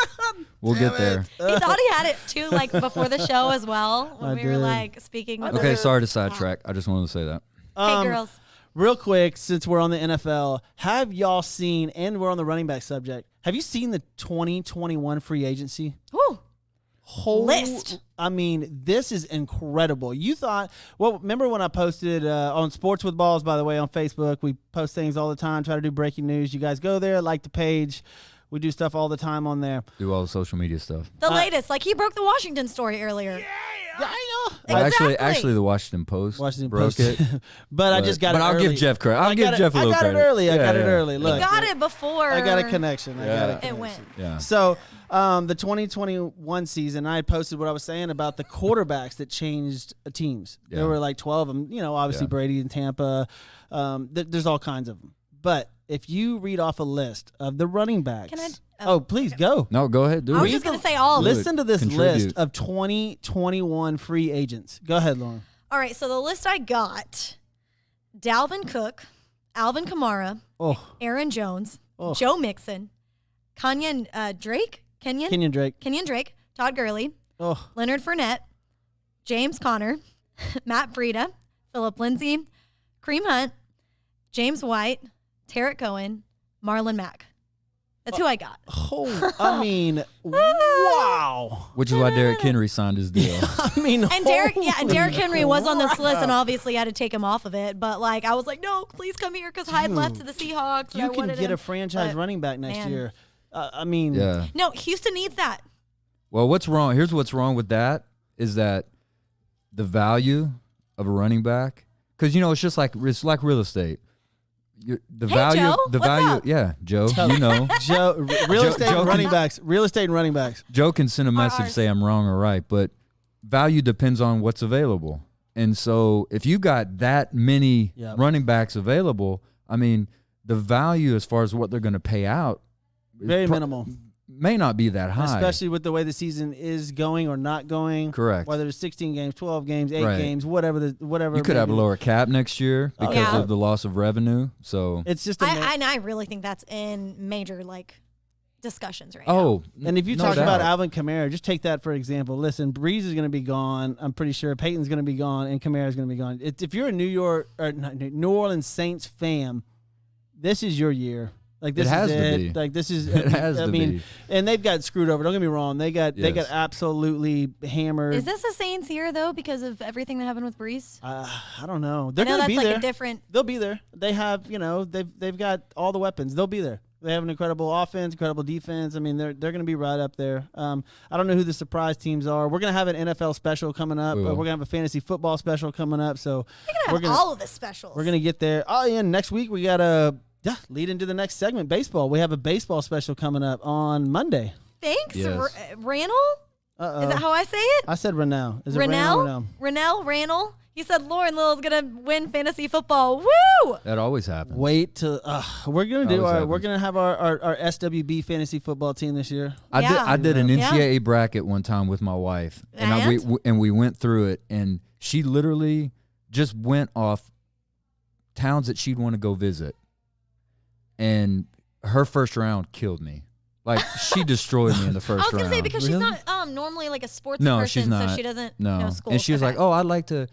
Speaker 3: We'll get there.
Speaker 4: He thought he had it too, like before the show as well. When
Speaker 1: I
Speaker 4: we were
Speaker 1: did.
Speaker 4: like speaking. With
Speaker 3: Okay,
Speaker 4: her.
Speaker 3: sorry to sidetrack. I just wanted to say that.
Speaker 4: Hey, girls.
Speaker 1: Real quick, since we're on the NFL, have y'all seen, and we're on the running back subject, have you seen the 2021 free agency?
Speaker 4: Woo.
Speaker 1: List. I mean, this is incredible. You thought, well, remember when I posted on Sports with Balls, by the way, on Facebook? We post things all the time, try to do breaking news. You guys go there, like the page. We do stuff all the time on there.
Speaker 3: Do all the social media stuff.
Speaker 4: The latest, like he broke the Washington story earlier.
Speaker 1: Yeah, I know.
Speaker 3: Well,
Speaker 4: Exactly.
Speaker 3: actually, the Washington Post broke
Speaker 1: Post.
Speaker 3: it.
Speaker 1: but I just got it
Speaker 3: But I'll
Speaker 1: early.
Speaker 3: give Jeff credit. I'll give Jeff a little
Speaker 1: I got
Speaker 3: credit.
Speaker 1: it early. I
Speaker 3: Yeah,
Speaker 1: got it
Speaker 3: yeah.
Speaker 1: early. Look,
Speaker 4: Got it before.
Speaker 1: I got a connection. I got a
Speaker 3: Yeah.
Speaker 1: connection.
Speaker 4: It went.
Speaker 3: Yeah.
Speaker 1: So the 2021 season, I had posted what I was saying about the quarterbacks that changed teams.
Speaker 3: Yeah.
Speaker 1: There were like 12 of them. You know, obviously
Speaker 3: Yeah.
Speaker 1: Brady in Tampa. There's all kinds of them. But if you read off a list of the running backs,
Speaker 4: Can I-
Speaker 1: oh, please go.
Speaker 3: No, go ahead. Do
Speaker 4: I
Speaker 3: it.
Speaker 4: was just gonna say all of them.
Speaker 1: Listen to this
Speaker 3: Contribute.
Speaker 1: list of 2021 free agents. Go ahead, Lauren.
Speaker 4: All right, so the list I got: Dalvin Cook, Alvin Kamara,
Speaker 1: Oh,
Speaker 4: Aaron Jones,
Speaker 1: Oh.
Speaker 4: Joe Mixon, Kenyon Drake,
Speaker 1: Kenyon Drake.
Speaker 4: Kenyon Drake, Todd Gurley,
Speaker 1: Oh,
Speaker 4: Leonard Fournette, James Conner, Matt Breida, Philip Lindsay, Kareem Hunt, James White, Tarek Cohen, Marlon Mack. That's who I got.
Speaker 1: I mean, wow.
Speaker 3: Which is why Derrick Henry signed his deal.
Speaker 1: I mean,
Speaker 4: And Derrick, yeah, and
Speaker 1: holy
Speaker 4: Derrick Henry was on this list,
Speaker 1: crap.
Speaker 4: and obviously had to take him off of it. But like, I was like, no, please come here because Hyde left to the Seahawks. and I
Speaker 1: You can
Speaker 4: wanted
Speaker 1: get
Speaker 4: him,
Speaker 1: a franchise
Speaker 4: but,
Speaker 1: running back next
Speaker 4: man.
Speaker 1: year. I mean,
Speaker 3: Yeah.
Speaker 4: No, Houston needs that.
Speaker 3: Well, what's wrong? Here's what's wrong with that is that the value of a running back, because it's just like real estate. The
Speaker 4: Hey,
Speaker 3: value,
Speaker 4: Joe,
Speaker 3: the
Speaker 4: what's
Speaker 3: value,
Speaker 4: up?
Speaker 3: yeah, Joe. You know,
Speaker 1: Joe, real
Speaker 3: Joe-
Speaker 1: estate
Speaker 3: Joe
Speaker 1: and running
Speaker 3: can-
Speaker 1: backs. Real estate and running backs.
Speaker 3: Joe can send a message
Speaker 4: ours.
Speaker 3: say I'm wrong or right, but value depends on what's available. And so if you got that many
Speaker 1: Yep.
Speaker 3: running backs available, I mean, the value as far as what they're going to pay out is
Speaker 1: Very minimal,
Speaker 3: may not be that high.
Speaker 1: especially with the way the season is going or not going.
Speaker 3: Correct.
Speaker 1: Whether it's 16 games, 12 games, 8
Speaker 3: Right.
Speaker 1: games, whatever. Whatever.
Speaker 3: You could have a
Speaker 1: maybe.
Speaker 3: lower cap next year because
Speaker 4: Yeah.
Speaker 3: of the loss of revenue. So
Speaker 1: It's just a
Speaker 4: I really think that's in major discussions right now.
Speaker 3: oh,
Speaker 1: And if you
Speaker 3: no
Speaker 1: talk about
Speaker 3: doubt.
Speaker 1: Alvin Kamara, just take that for example. Listen, Breeze is going to be gone. I'm pretty sure Peyton's going to be gone, and Kamara is going to be gone. If you're a New Orleans Saints fan, this is your year. Like this
Speaker 3: It has
Speaker 1: is
Speaker 3: to
Speaker 1: it.
Speaker 3: be.
Speaker 1: Like this is.
Speaker 3: It has
Speaker 1: I
Speaker 3: to
Speaker 1: mean,
Speaker 3: be.
Speaker 1: and they've got screwed over. Don't get me wrong. They got
Speaker 3: Yes.
Speaker 1: absolutely hammered.
Speaker 4: Is this the Saints here though because of everything that happened with Brees?
Speaker 1: I don't know.
Speaker 4: I
Speaker 1: They're
Speaker 4: know
Speaker 1: going to
Speaker 4: that's
Speaker 1: be
Speaker 4: like
Speaker 1: there.
Speaker 4: a different.
Speaker 1: They'll be there. They have, they've got all the weapons. They'll be there. They have an incredible offense, incredible defense. I mean, they're going to be right up there. I don't know who the surprise teams are. We're going to have an NFL special coming up.
Speaker 3: We
Speaker 1: We're
Speaker 3: will.
Speaker 1: going to have a fantasy football special coming up. So
Speaker 4: We're gonna have all of the specials.
Speaker 1: we're going to get there. Oh, yeah. Next week we got a lead into the next segment, baseball. We have a baseball special coming up on Monday.
Speaker 4: Thanks,
Speaker 3: Yes.
Speaker 4: Rannell.
Speaker 1: Uh-oh.
Speaker 4: Is that how I say it?
Speaker 1: I said Rennell. Is it Rennell?
Speaker 4: Rannell. He said Lauren Little's gonna win fantasy football. Woo!
Speaker 3: that always happens.
Speaker 1: Wait till we're going to do
Speaker 3: Always
Speaker 1: we're
Speaker 3: happens.
Speaker 1: going to have our SWB fantasy football team this year.
Speaker 3: I did an
Speaker 4: Yeah.
Speaker 3: NCAA bracket one time with my wife, and we went through it, and she literally just went off towns that she'd want to go visit, and her first round killed me. Like she destroyed me in the
Speaker 4: I
Speaker 3: first
Speaker 4: was
Speaker 3: round.
Speaker 4: gonna say because she's not mom normally like a sports
Speaker 3: No,
Speaker 4: person,
Speaker 3: she's not.
Speaker 4: so she doesn't
Speaker 3: No.
Speaker 4: know school.
Speaker 3: And she was like, "Oh, I'd like to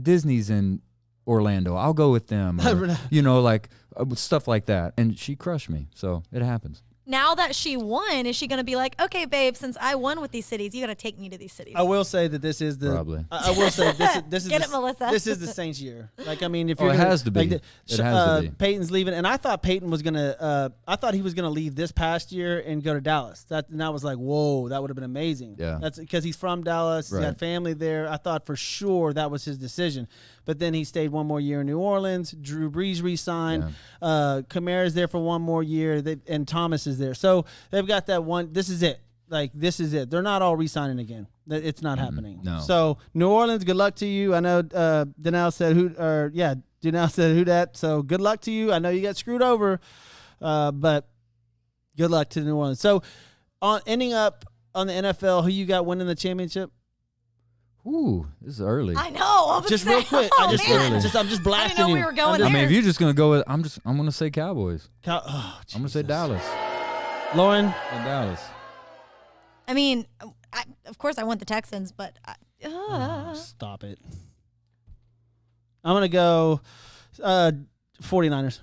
Speaker 3: Disney's in Orlando. I'll go with them." Or, like stuff like that. And she crushed me. So it happens.
Speaker 4: Now that she won, is she going to be like, okay, babe, since I won with these cities, you got to take me to these cities?
Speaker 1: I will say that this is the.
Speaker 3: Probably.
Speaker 1: I will say this is
Speaker 4: Get
Speaker 1: the,
Speaker 4: it, Melissa.
Speaker 1: This is the Saints' year. Like, I mean, if
Speaker 3: Oh,
Speaker 1: you're
Speaker 3: it
Speaker 1: gonna-
Speaker 3: has to be.
Speaker 1: like
Speaker 3: It has to be.
Speaker 1: Peyton's leaving, and I thought Peyton was gonna. I thought he was gonna leave this past year and go to Dallas. And I was like, whoa, that would have been amazing.
Speaker 3: Yeah.
Speaker 1: That's because he's from Dallas. He's got
Speaker 3: Right.
Speaker 1: family there. I thought for sure that was his decision, but then he stayed one more year in New Orleans. Drew Brees re-signed. Kamara's there for one more year, and Thomas is there. So they've got that one. This is it. Like, this is it. They're not all re-signing again. It's not happening.
Speaker 3: no.
Speaker 1: So New Orleans, good luck to you. I know Danelle said Danelle said who that. So good luck to you. I know you got screwed over, but good luck to New Orleans. So ending up on the NFL, who you got winning the championship?
Speaker 3: Ooh, this is early.
Speaker 4: I know. I was
Speaker 1: Just
Speaker 4: saying,
Speaker 1: real quick.
Speaker 4: Oh,
Speaker 1: I'm just
Speaker 4: I
Speaker 1: blasting
Speaker 4: didn't know
Speaker 1: you.
Speaker 4: we were going
Speaker 3: I
Speaker 4: there.
Speaker 3: mean, if you're just gonna go with, I'm gonna say Cowboys.
Speaker 1: Oh,
Speaker 3: I'm gonna say Dallas.
Speaker 1: Lauren.
Speaker 3: And Dallas.
Speaker 4: I mean, of course I want the Texans, but
Speaker 1: Stop it. I'm going to go 49ers.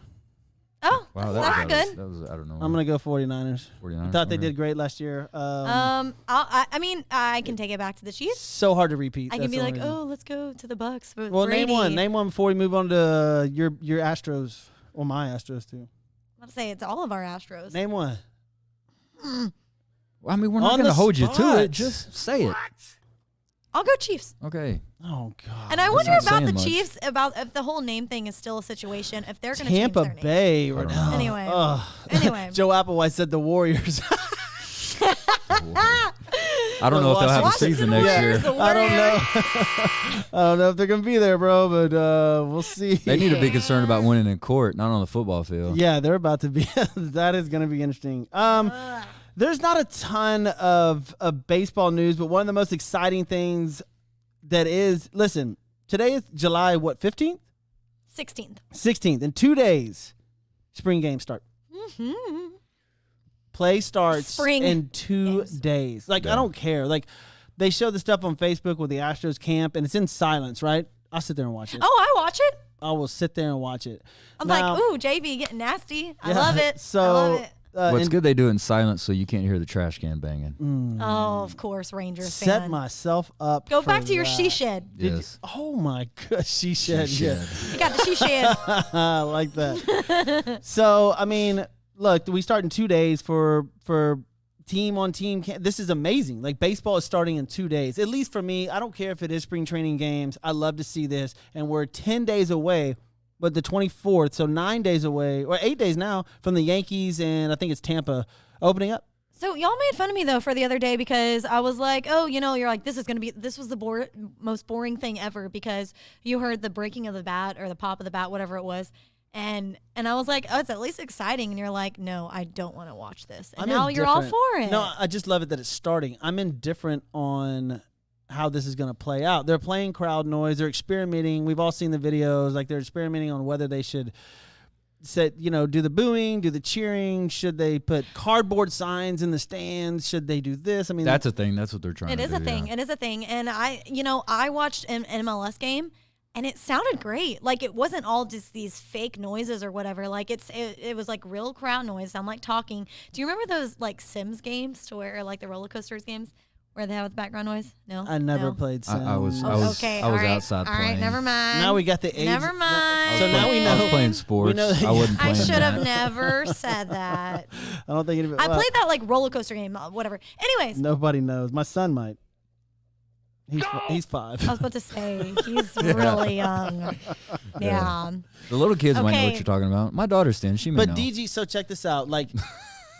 Speaker 4: oh,
Speaker 3: Wow,
Speaker 4: that's
Speaker 3: that
Speaker 4: good.
Speaker 3: was I don't know.
Speaker 1: I'm going to go 49ers.
Speaker 3: 49ers.
Speaker 1: I thought they
Speaker 3: Okay.
Speaker 1: did great last year.
Speaker 4: I mean, I can take it back to the Chiefs.
Speaker 1: So hard to repeat.
Speaker 4: I
Speaker 1: That's
Speaker 4: can be
Speaker 1: the
Speaker 4: like,
Speaker 1: only reason.
Speaker 4: oh, let's go to the Bucks. With
Speaker 1: Well,
Speaker 4: Brady.
Speaker 1: name one before we move on to your Astros or my Astros too.
Speaker 4: I'm gonna say it's all of our Astros.
Speaker 1: Name one.
Speaker 3: Well, I mean, we're not
Speaker 1: On
Speaker 3: gonna
Speaker 1: the
Speaker 3: hold you to
Speaker 1: spot.
Speaker 3: it. Just say it.
Speaker 4: I'll go Chiefs.
Speaker 3: Okay.
Speaker 1: Oh God.
Speaker 4: And I
Speaker 3: That's
Speaker 4: wonder
Speaker 3: not
Speaker 4: about the
Speaker 3: saying much.
Speaker 4: Chiefs, about if the whole name thing is still a situation, if they're going to change
Speaker 1: Tampa
Speaker 4: their name.
Speaker 1: Bay.
Speaker 3: don't
Speaker 1: Right
Speaker 3: know.
Speaker 1: now.
Speaker 4: Anyway.
Speaker 1: Ugh.
Speaker 4: Anyway.
Speaker 1: Joe Applewhite said the Warriors.
Speaker 3: I don't know if they'll have a
Speaker 4: Washington
Speaker 3: season next
Speaker 4: Warriors,
Speaker 3: year.
Speaker 4: the
Speaker 1: I don't know.
Speaker 4: Warriors.
Speaker 1: I don't know if they're gonna be there, bro, but we'll see.
Speaker 3: They need to be concerned about winning in court, not on the football field.
Speaker 1: Yeah, they're about to be. That is going to be interesting. There's not a ton of baseball news, but one of the most exciting things that is, listen, today is July, 15th?
Speaker 4: 16th.
Speaker 1: 16th. In 2 days, spring games start. Play starts
Speaker 4: Spring
Speaker 1: in 2
Speaker 4: games.
Speaker 1: days. Like, I
Speaker 3: Yeah.
Speaker 1: don't care. Like, they show the stuff on Facebook with the Astros camp, and it's in silence, right? I'll sit there and watch it.
Speaker 4: Oh, I watch it.
Speaker 1: I will sit there and watch it.
Speaker 4: I'm
Speaker 1: Now-
Speaker 4: like, ooh, JV getting nasty. I
Speaker 1: Yeah,
Speaker 4: love it.
Speaker 1: So,
Speaker 4: I love it.
Speaker 3: Well, it's
Speaker 1: and
Speaker 3: good they do it in silence so you can't hear the trash can banging.
Speaker 4: Oh, of course, Rangers
Speaker 1: set
Speaker 4: fan.
Speaker 1: myself up.
Speaker 4: Go
Speaker 1: for
Speaker 4: back to your
Speaker 1: that.
Speaker 4: she shed.
Speaker 3: Yes.
Speaker 1: Oh my gosh, she shed. Yeah,
Speaker 4: You got the she shed.
Speaker 1: I like that. So I mean, look, we start in 2 days for team on team. This is amazing. Like, baseball is starting in 2 days. At least for me, I don't care if it is spring training games. I love to see this, and we're 10 days away. But the 24th, so 9 days away, or 8 days now, from the Yankees and I think it's Tampa opening up.
Speaker 4: So y'all made fun of me though for the other day because I was like, oh, you're like, this was the most boring thing ever because you heard the breaking of the bat or the pop of the bat, whatever it was. And I was like, oh, it's at least exciting. And you're like, no, I don't want to watch this. And now you're all
Speaker 1: indifferent.
Speaker 4: for it.
Speaker 1: No, I just love it that it's starting. I'm indifferent on how this is going to play out. They're playing crowd noise. They're experimenting. We've all seen the videos. Like, they're experimenting on whether they should do the booing, do the cheering. Should they put cardboard signs in the stands? Should they do this? I mean,
Speaker 3: That's a thing. That's what they're trying
Speaker 4: It
Speaker 3: to
Speaker 4: is
Speaker 3: do.
Speaker 4: a thing.
Speaker 3: yeah.
Speaker 4: It is a thing. And I watched an MLS game and it sounded great. Like, it wasn't all just these fake noises or whatever. Like, it was like real crowd noise. Sound like talking. Do you remember those like Sims games to where like the roller coasters games where they have background noise? No,
Speaker 1: I never
Speaker 4: No?
Speaker 1: played Sims.
Speaker 3: I was
Speaker 4: Okay,
Speaker 3: I was
Speaker 4: all right,
Speaker 3: outside
Speaker 4: all right,
Speaker 3: playing.
Speaker 4: never mind.
Speaker 1: Now we got the age.
Speaker 4: Never mind.
Speaker 1: So now we
Speaker 3: I was
Speaker 1: know.
Speaker 3: playing sports.
Speaker 1: know that-
Speaker 3: I wasn't
Speaker 4: I
Speaker 3: playing
Speaker 4: should have
Speaker 3: that.
Speaker 4: never said that.
Speaker 1: I don't think anybody.
Speaker 4: I played that like roller coaster game, whatever. Anyways,
Speaker 1: Nobody knows. My son might. He's 5.
Speaker 4: I was about to say he's really young. Yeah.
Speaker 3: The little kids might know
Speaker 4: Okay.
Speaker 3: what you're talking about. My daughter's 10. She may
Speaker 1: But
Speaker 3: know.
Speaker 1: DG, so check this out. Like,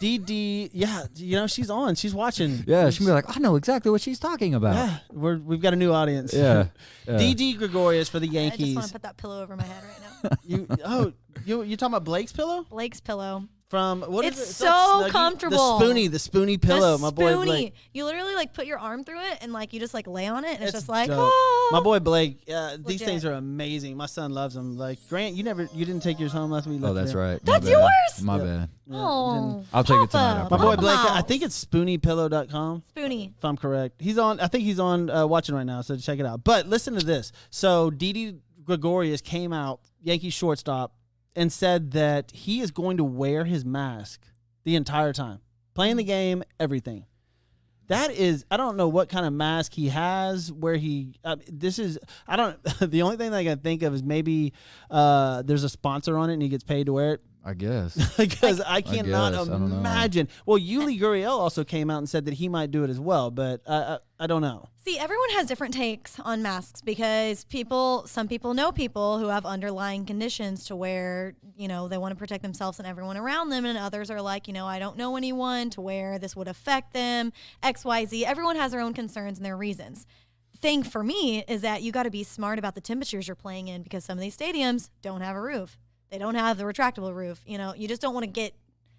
Speaker 1: DD, yeah, she's on. She's watching.
Speaker 3: Yeah, she'll be like, I know exactly what she's talking about.
Speaker 1: Yeah, we've got a new audience.
Speaker 3: Yeah. yeah.
Speaker 1: DD Gregorius for the
Speaker 4: I just want
Speaker 1: Yankees.
Speaker 4: to put that pillow over my head right now.
Speaker 1: You talking about Blake's pillow?
Speaker 4: Blake's pillow.
Speaker 1: From what is
Speaker 4: It's
Speaker 1: it?
Speaker 4: so
Speaker 1: Snuggie?
Speaker 4: comfortable.
Speaker 1: The Spoonie pillow.
Speaker 4: The
Speaker 1: My boy
Speaker 4: Spoonie.
Speaker 1: Blake.
Speaker 4: You literally like put your arm through it and like you just like lay on it and it's just like
Speaker 1: dope.
Speaker 4: ah.
Speaker 1: My boy Blake. These
Speaker 4: legit.
Speaker 1: things are amazing. My son loves them. Like Grant, you didn't take yours home last week.
Speaker 3: Oh, that's right.
Speaker 4: That's
Speaker 3: My bad.
Speaker 4: yours?
Speaker 3: My
Speaker 1: Yeah.
Speaker 3: bad.
Speaker 4: Oh,
Speaker 3: I'll take it tonight, I
Speaker 4: Papa.
Speaker 1: My
Speaker 3: promise.
Speaker 1: boy
Speaker 4: Papa
Speaker 1: Blake. I
Speaker 4: Mouse.
Speaker 1: think it's SpooniePillow.com.
Speaker 4: Spoonie.
Speaker 1: If I'm correct. He's on. I think he's on watching right now. So check it out. But listen to this. So Didi Gregorius came out, Yankee shortstop, and said that he is going to wear his mask the entire time, playing the game, everything. That is, I don't know what kind of mask he has. Where he, this is, I don't. The only thing that I can think of is maybe there's a sponsor on it and he gets paid to wear it.
Speaker 3: I guess.
Speaker 1: Because I cannot
Speaker 3: guess. I don't know.
Speaker 1: imagine. Well, Yuli Gurriel also came out and said that he might do it as well, but I don't know.
Speaker 4: See, everyone has different takes on masks because some people know people who have underlying conditions to where, they want to protect themselves and everyone around them. And others are like, I don't know anyone to where this would affect them, X, Y, Z. Everyone has their own concerns and their reasons. Thing for me is that you got to be smart about the temperatures you're playing in because some of these stadiums don't have a roof. They don't have the retractable roof. You just don't want to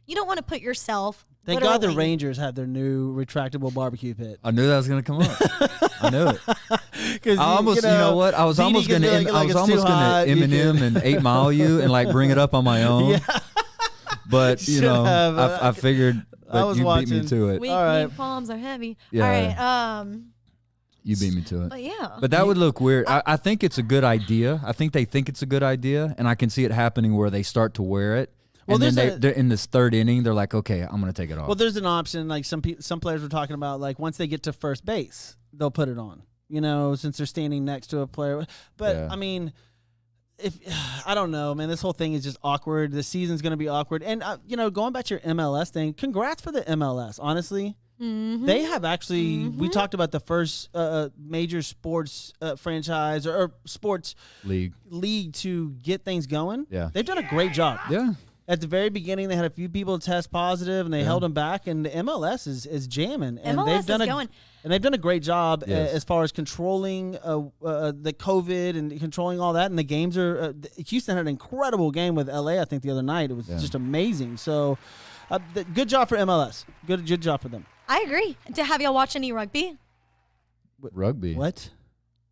Speaker 4: you don't want to put yourself.
Speaker 1: Thank God the
Speaker 4: literally-
Speaker 1: Rangers have their new retractable barbecue pit.
Speaker 3: I knew that was gonna come up. I knew it.
Speaker 1: 'Cause
Speaker 3: I almost, you know what? I was
Speaker 1: Didi
Speaker 3: almost
Speaker 1: could
Speaker 3: gonna,
Speaker 1: be like,
Speaker 3: I was
Speaker 1: it's
Speaker 3: almost
Speaker 1: too
Speaker 3: gonna
Speaker 1: hot, you
Speaker 3: Eminem
Speaker 1: can-
Speaker 3: and 8 Mile you and like bring it up on my own.
Speaker 1: Yeah.
Speaker 3: But
Speaker 1: Should have,
Speaker 3: I figured
Speaker 1: I was
Speaker 3: you beat
Speaker 1: watching.
Speaker 3: me to it.
Speaker 4: Weak,
Speaker 1: All right.
Speaker 4: weak palms are heavy.
Speaker 3: Yeah.
Speaker 4: All right.
Speaker 3: You beat me to it.
Speaker 4: But yeah.
Speaker 3: But that would look weird. I think it's a good idea. I think they think it's a good idea, and I can see it happening where they start to wear it.
Speaker 1: Well,
Speaker 3: And then
Speaker 1: there's
Speaker 3: they're in this third inning, they're like, okay, I'm going to take it off.
Speaker 1: Well, there's an option. Like some players were talking about, like once they get to first base, they'll put it on. Since they're standing next to a player. But
Speaker 3: Yeah.
Speaker 1: I mean, if I don't know, man, this whole thing is just awkward. The season's going to be awkward. And going back to your MLS thing, congrats for the MLS. Honestly, they have actually. We talked about the first major sports franchise or sports league to get things going.
Speaker 3: Yeah.
Speaker 1: They've done a great job.
Speaker 3: Yeah.
Speaker 1: At the very beginning, they had a few people test positive, and they held them back. And the MLS is jamming, and
Speaker 4: MLS
Speaker 1: they've done
Speaker 4: is going.
Speaker 1: and they've done a great job
Speaker 3: Yes.
Speaker 1: as far as controlling the COVID and controlling all that. And the games are Houston had an incredible game with LA. I think the other night it was just amazing. So, good job for MLS. Good job for them.
Speaker 4: I agree. Have y'all watched any rugby
Speaker 3: Rugby.
Speaker 1: What?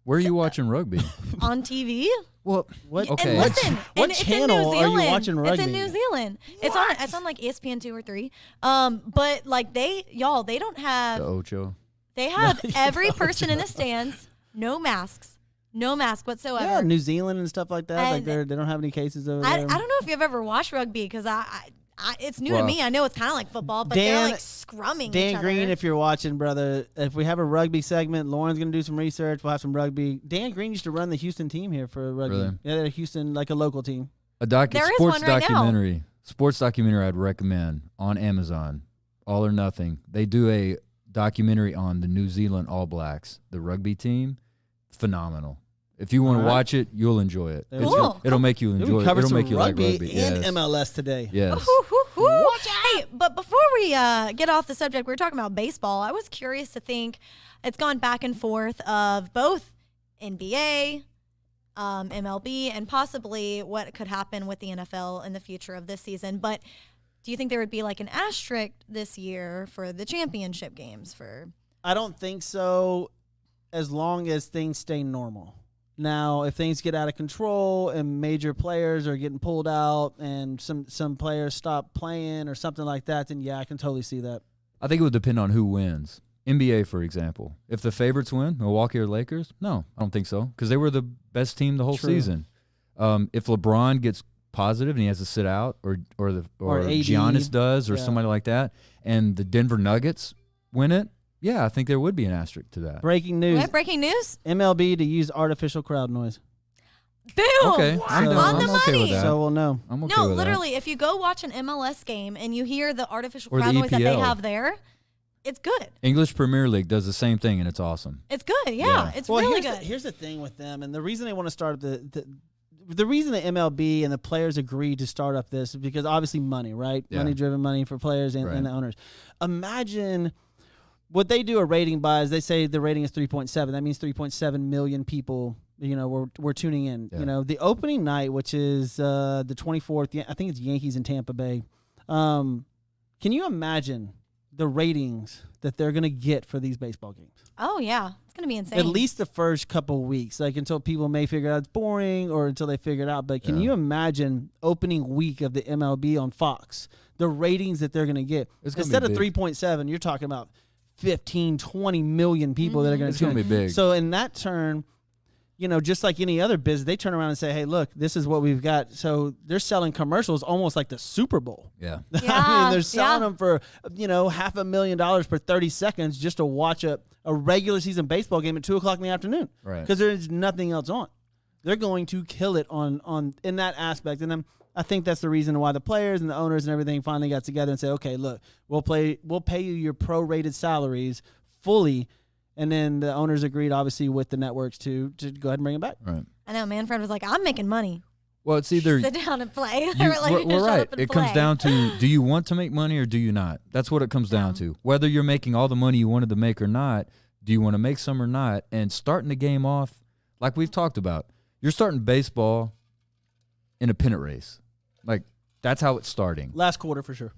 Speaker 3: Where are you watching rugby?
Speaker 4: on TV?
Speaker 3: Well,
Speaker 1: What?
Speaker 3: Okay.
Speaker 4: And listen,
Speaker 1: What
Speaker 4: and it's in
Speaker 1: channel
Speaker 4: New
Speaker 1: are you
Speaker 4: Zealand.
Speaker 1: watching rugby?
Speaker 4: It's in New Zealand. It's on like ESPN 2 or 3. But like they don't have
Speaker 3: the Ocho.
Speaker 4: they have every person in the stands, no masks. No mask whatsoever.
Speaker 1: Yeah, New Zealand and stuff like that. Like
Speaker 4: And
Speaker 1: they don't have any cases over
Speaker 4: I
Speaker 1: there.
Speaker 4: don't know if you've ever watched rugby because it's new to
Speaker 3: Well,
Speaker 4: me. I know it's kind of like football, but they're like scrumming each
Speaker 1: Dan
Speaker 4: other.
Speaker 1: Green, if you're watching, brother, if we have a rugby segment, Lauren's going to do some research. We'll have some rugby. Dan Green used to run the Houston team here for rugby.
Speaker 3: Really?
Speaker 1: Yeah, they're Houston, like a local team.
Speaker 4: There is
Speaker 3: Sports
Speaker 4: one right now.
Speaker 3: documentary. Sports documentary I'd recommend on Amazon. All or Nothing. They do a documentary on the New Zealand All Blacks, the rugby team. Phenomenal. If you want to
Speaker 1: All right.
Speaker 3: watch it, you'll enjoy it.
Speaker 1: There
Speaker 4: you go.
Speaker 3: It'll make you enjoy
Speaker 1: We
Speaker 3: it.
Speaker 1: covered
Speaker 3: It'll
Speaker 1: some
Speaker 3: make you like
Speaker 1: rugby
Speaker 3: rugby.
Speaker 1: and
Speaker 3: Yes.
Speaker 1: MLS today.
Speaker 3: Yes.
Speaker 4: Hey, but before we get off the subject, we were talking about baseball. I was curious to think it's gone back and forth of both NBA, MLB, and possibly what could happen with the NFL in the future of this season. But do you think there would be like an asterisk this year for the championship games?
Speaker 1: I don't think so, as long as things stay normal. Now, if things get out of control and major players are getting pulled out and some players stop playing or something like that, then yeah, I can totally see that.
Speaker 3: I think it would depend on who wins. NBA, for example. If the favorites win, Milwaukee or Lakers, no, I don't think so, because they were the best team the whole
Speaker 1: True.
Speaker 3: season. If LeBron gets positive and he has to sit out, or
Speaker 1: Or AD.
Speaker 3: Giannis does, or
Speaker 1: Yeah.
Speaker 3: somebody like that, and the Denver Nuggets win it, yeah, I think there would be an asterisk to that.
Speaker 1: Breaking news:
Speaker 4: Right, breaking news.
Speaker 1: MLB to use artificial crowd noise.
Speaker 4: Boom!
Speaker 3: Okay, I'm
Speaker 1: So-
Speaker 3: down.
Speaker 4: On the
Speaker 3: I'm okay with
Speaker 4: money.
Speaker 3: that.
Speaker 1: So we'll know.
Speaker 3: I'm okay
Speaker 4: No,
Speaker 3: with
Speaker 4: literally, if you go watch an MLS game and you hear the artificial
Speaker 3: Or the
Speaker 4: crowd noise that they
Speaker 3: EPL.
Speaker 4: have there, it's good.
Speaker 3: that. English Premier League does the same thing, and it's awesome.
Speaker 4: It's good. Yeah,
Speaker 3: Yeah.
Speaker 4: it's
Speaker 1: Well,
Speaker 4: really
Speaker 1: here's
Speaker 4: good.
Speaker 1: here's the thing with them, and the reason they want to start up the reason the MLB and the players agreed to start up this is because obviously money, right?
Speaker 3: Yeah.
Speaker 1: Money-driven money for players and,
Speaker 3: Right.
Speaker 1: and the owners. Imagine what they do a rating by is they say the rating is 3.7. That means 3.7 million people, were tuning in.
Speaker 3: Yeah.
Speaker 1: The opening night, which is the 24th, I think it's Yankees in Tampa Bay. Can you imagine the ratings that they're going to get for these baseball games?
Speaker 4: Oh, yeah. It's going to be insane.
Speaker 1: At least the first couple weeks, like until people may figure out it's boring or until they figure it out. But can you imagine opening week of the MLB on Fox, the ratings that they're going to get? Instead of 3.7, you're talking about 15, 20 million people that are going to tune in.
Speaker 3: It's going to be big.
Speaker 1: So in that turn, just like any other business, they turn around and say, hey, look, this is what we've got. So they're selling commercials almost like the Super Bowl.
Speaker 3: Yeah.
Speaker 1: I mean, they're selling them for, $500,000 per 30 seconds just to watch a regular season baseball game at 2 o'clock in the afternoon.
Speaker 3: Right.
Speaker 1: Because there's nothing else on. They're going to kill it on in that aspect. And then I think that's the reason why the players and the owners and everything finally got together and said, okay, look, we'll pay you your prorated salaries fully. And then the owners agreed, obviously, with the networks to go ahead and bring it back.
Speaker 3: Right.
Speaker 4: I know. Manfred was like, I'm making money.
Speaker 3: Well, it's either
Speaker 4: sit down and play.
Speaker 3: we're right. It comes down to, do you want to make money or do you not? That's what it comes down to. Whether you're making all the money you wanted to make or not, do you want to make some or not? And starting the game off, like we've talked about, you're starting baseball in a pennant race. Like, that's how it's starting.
Speaker 1: Last quarter for sure.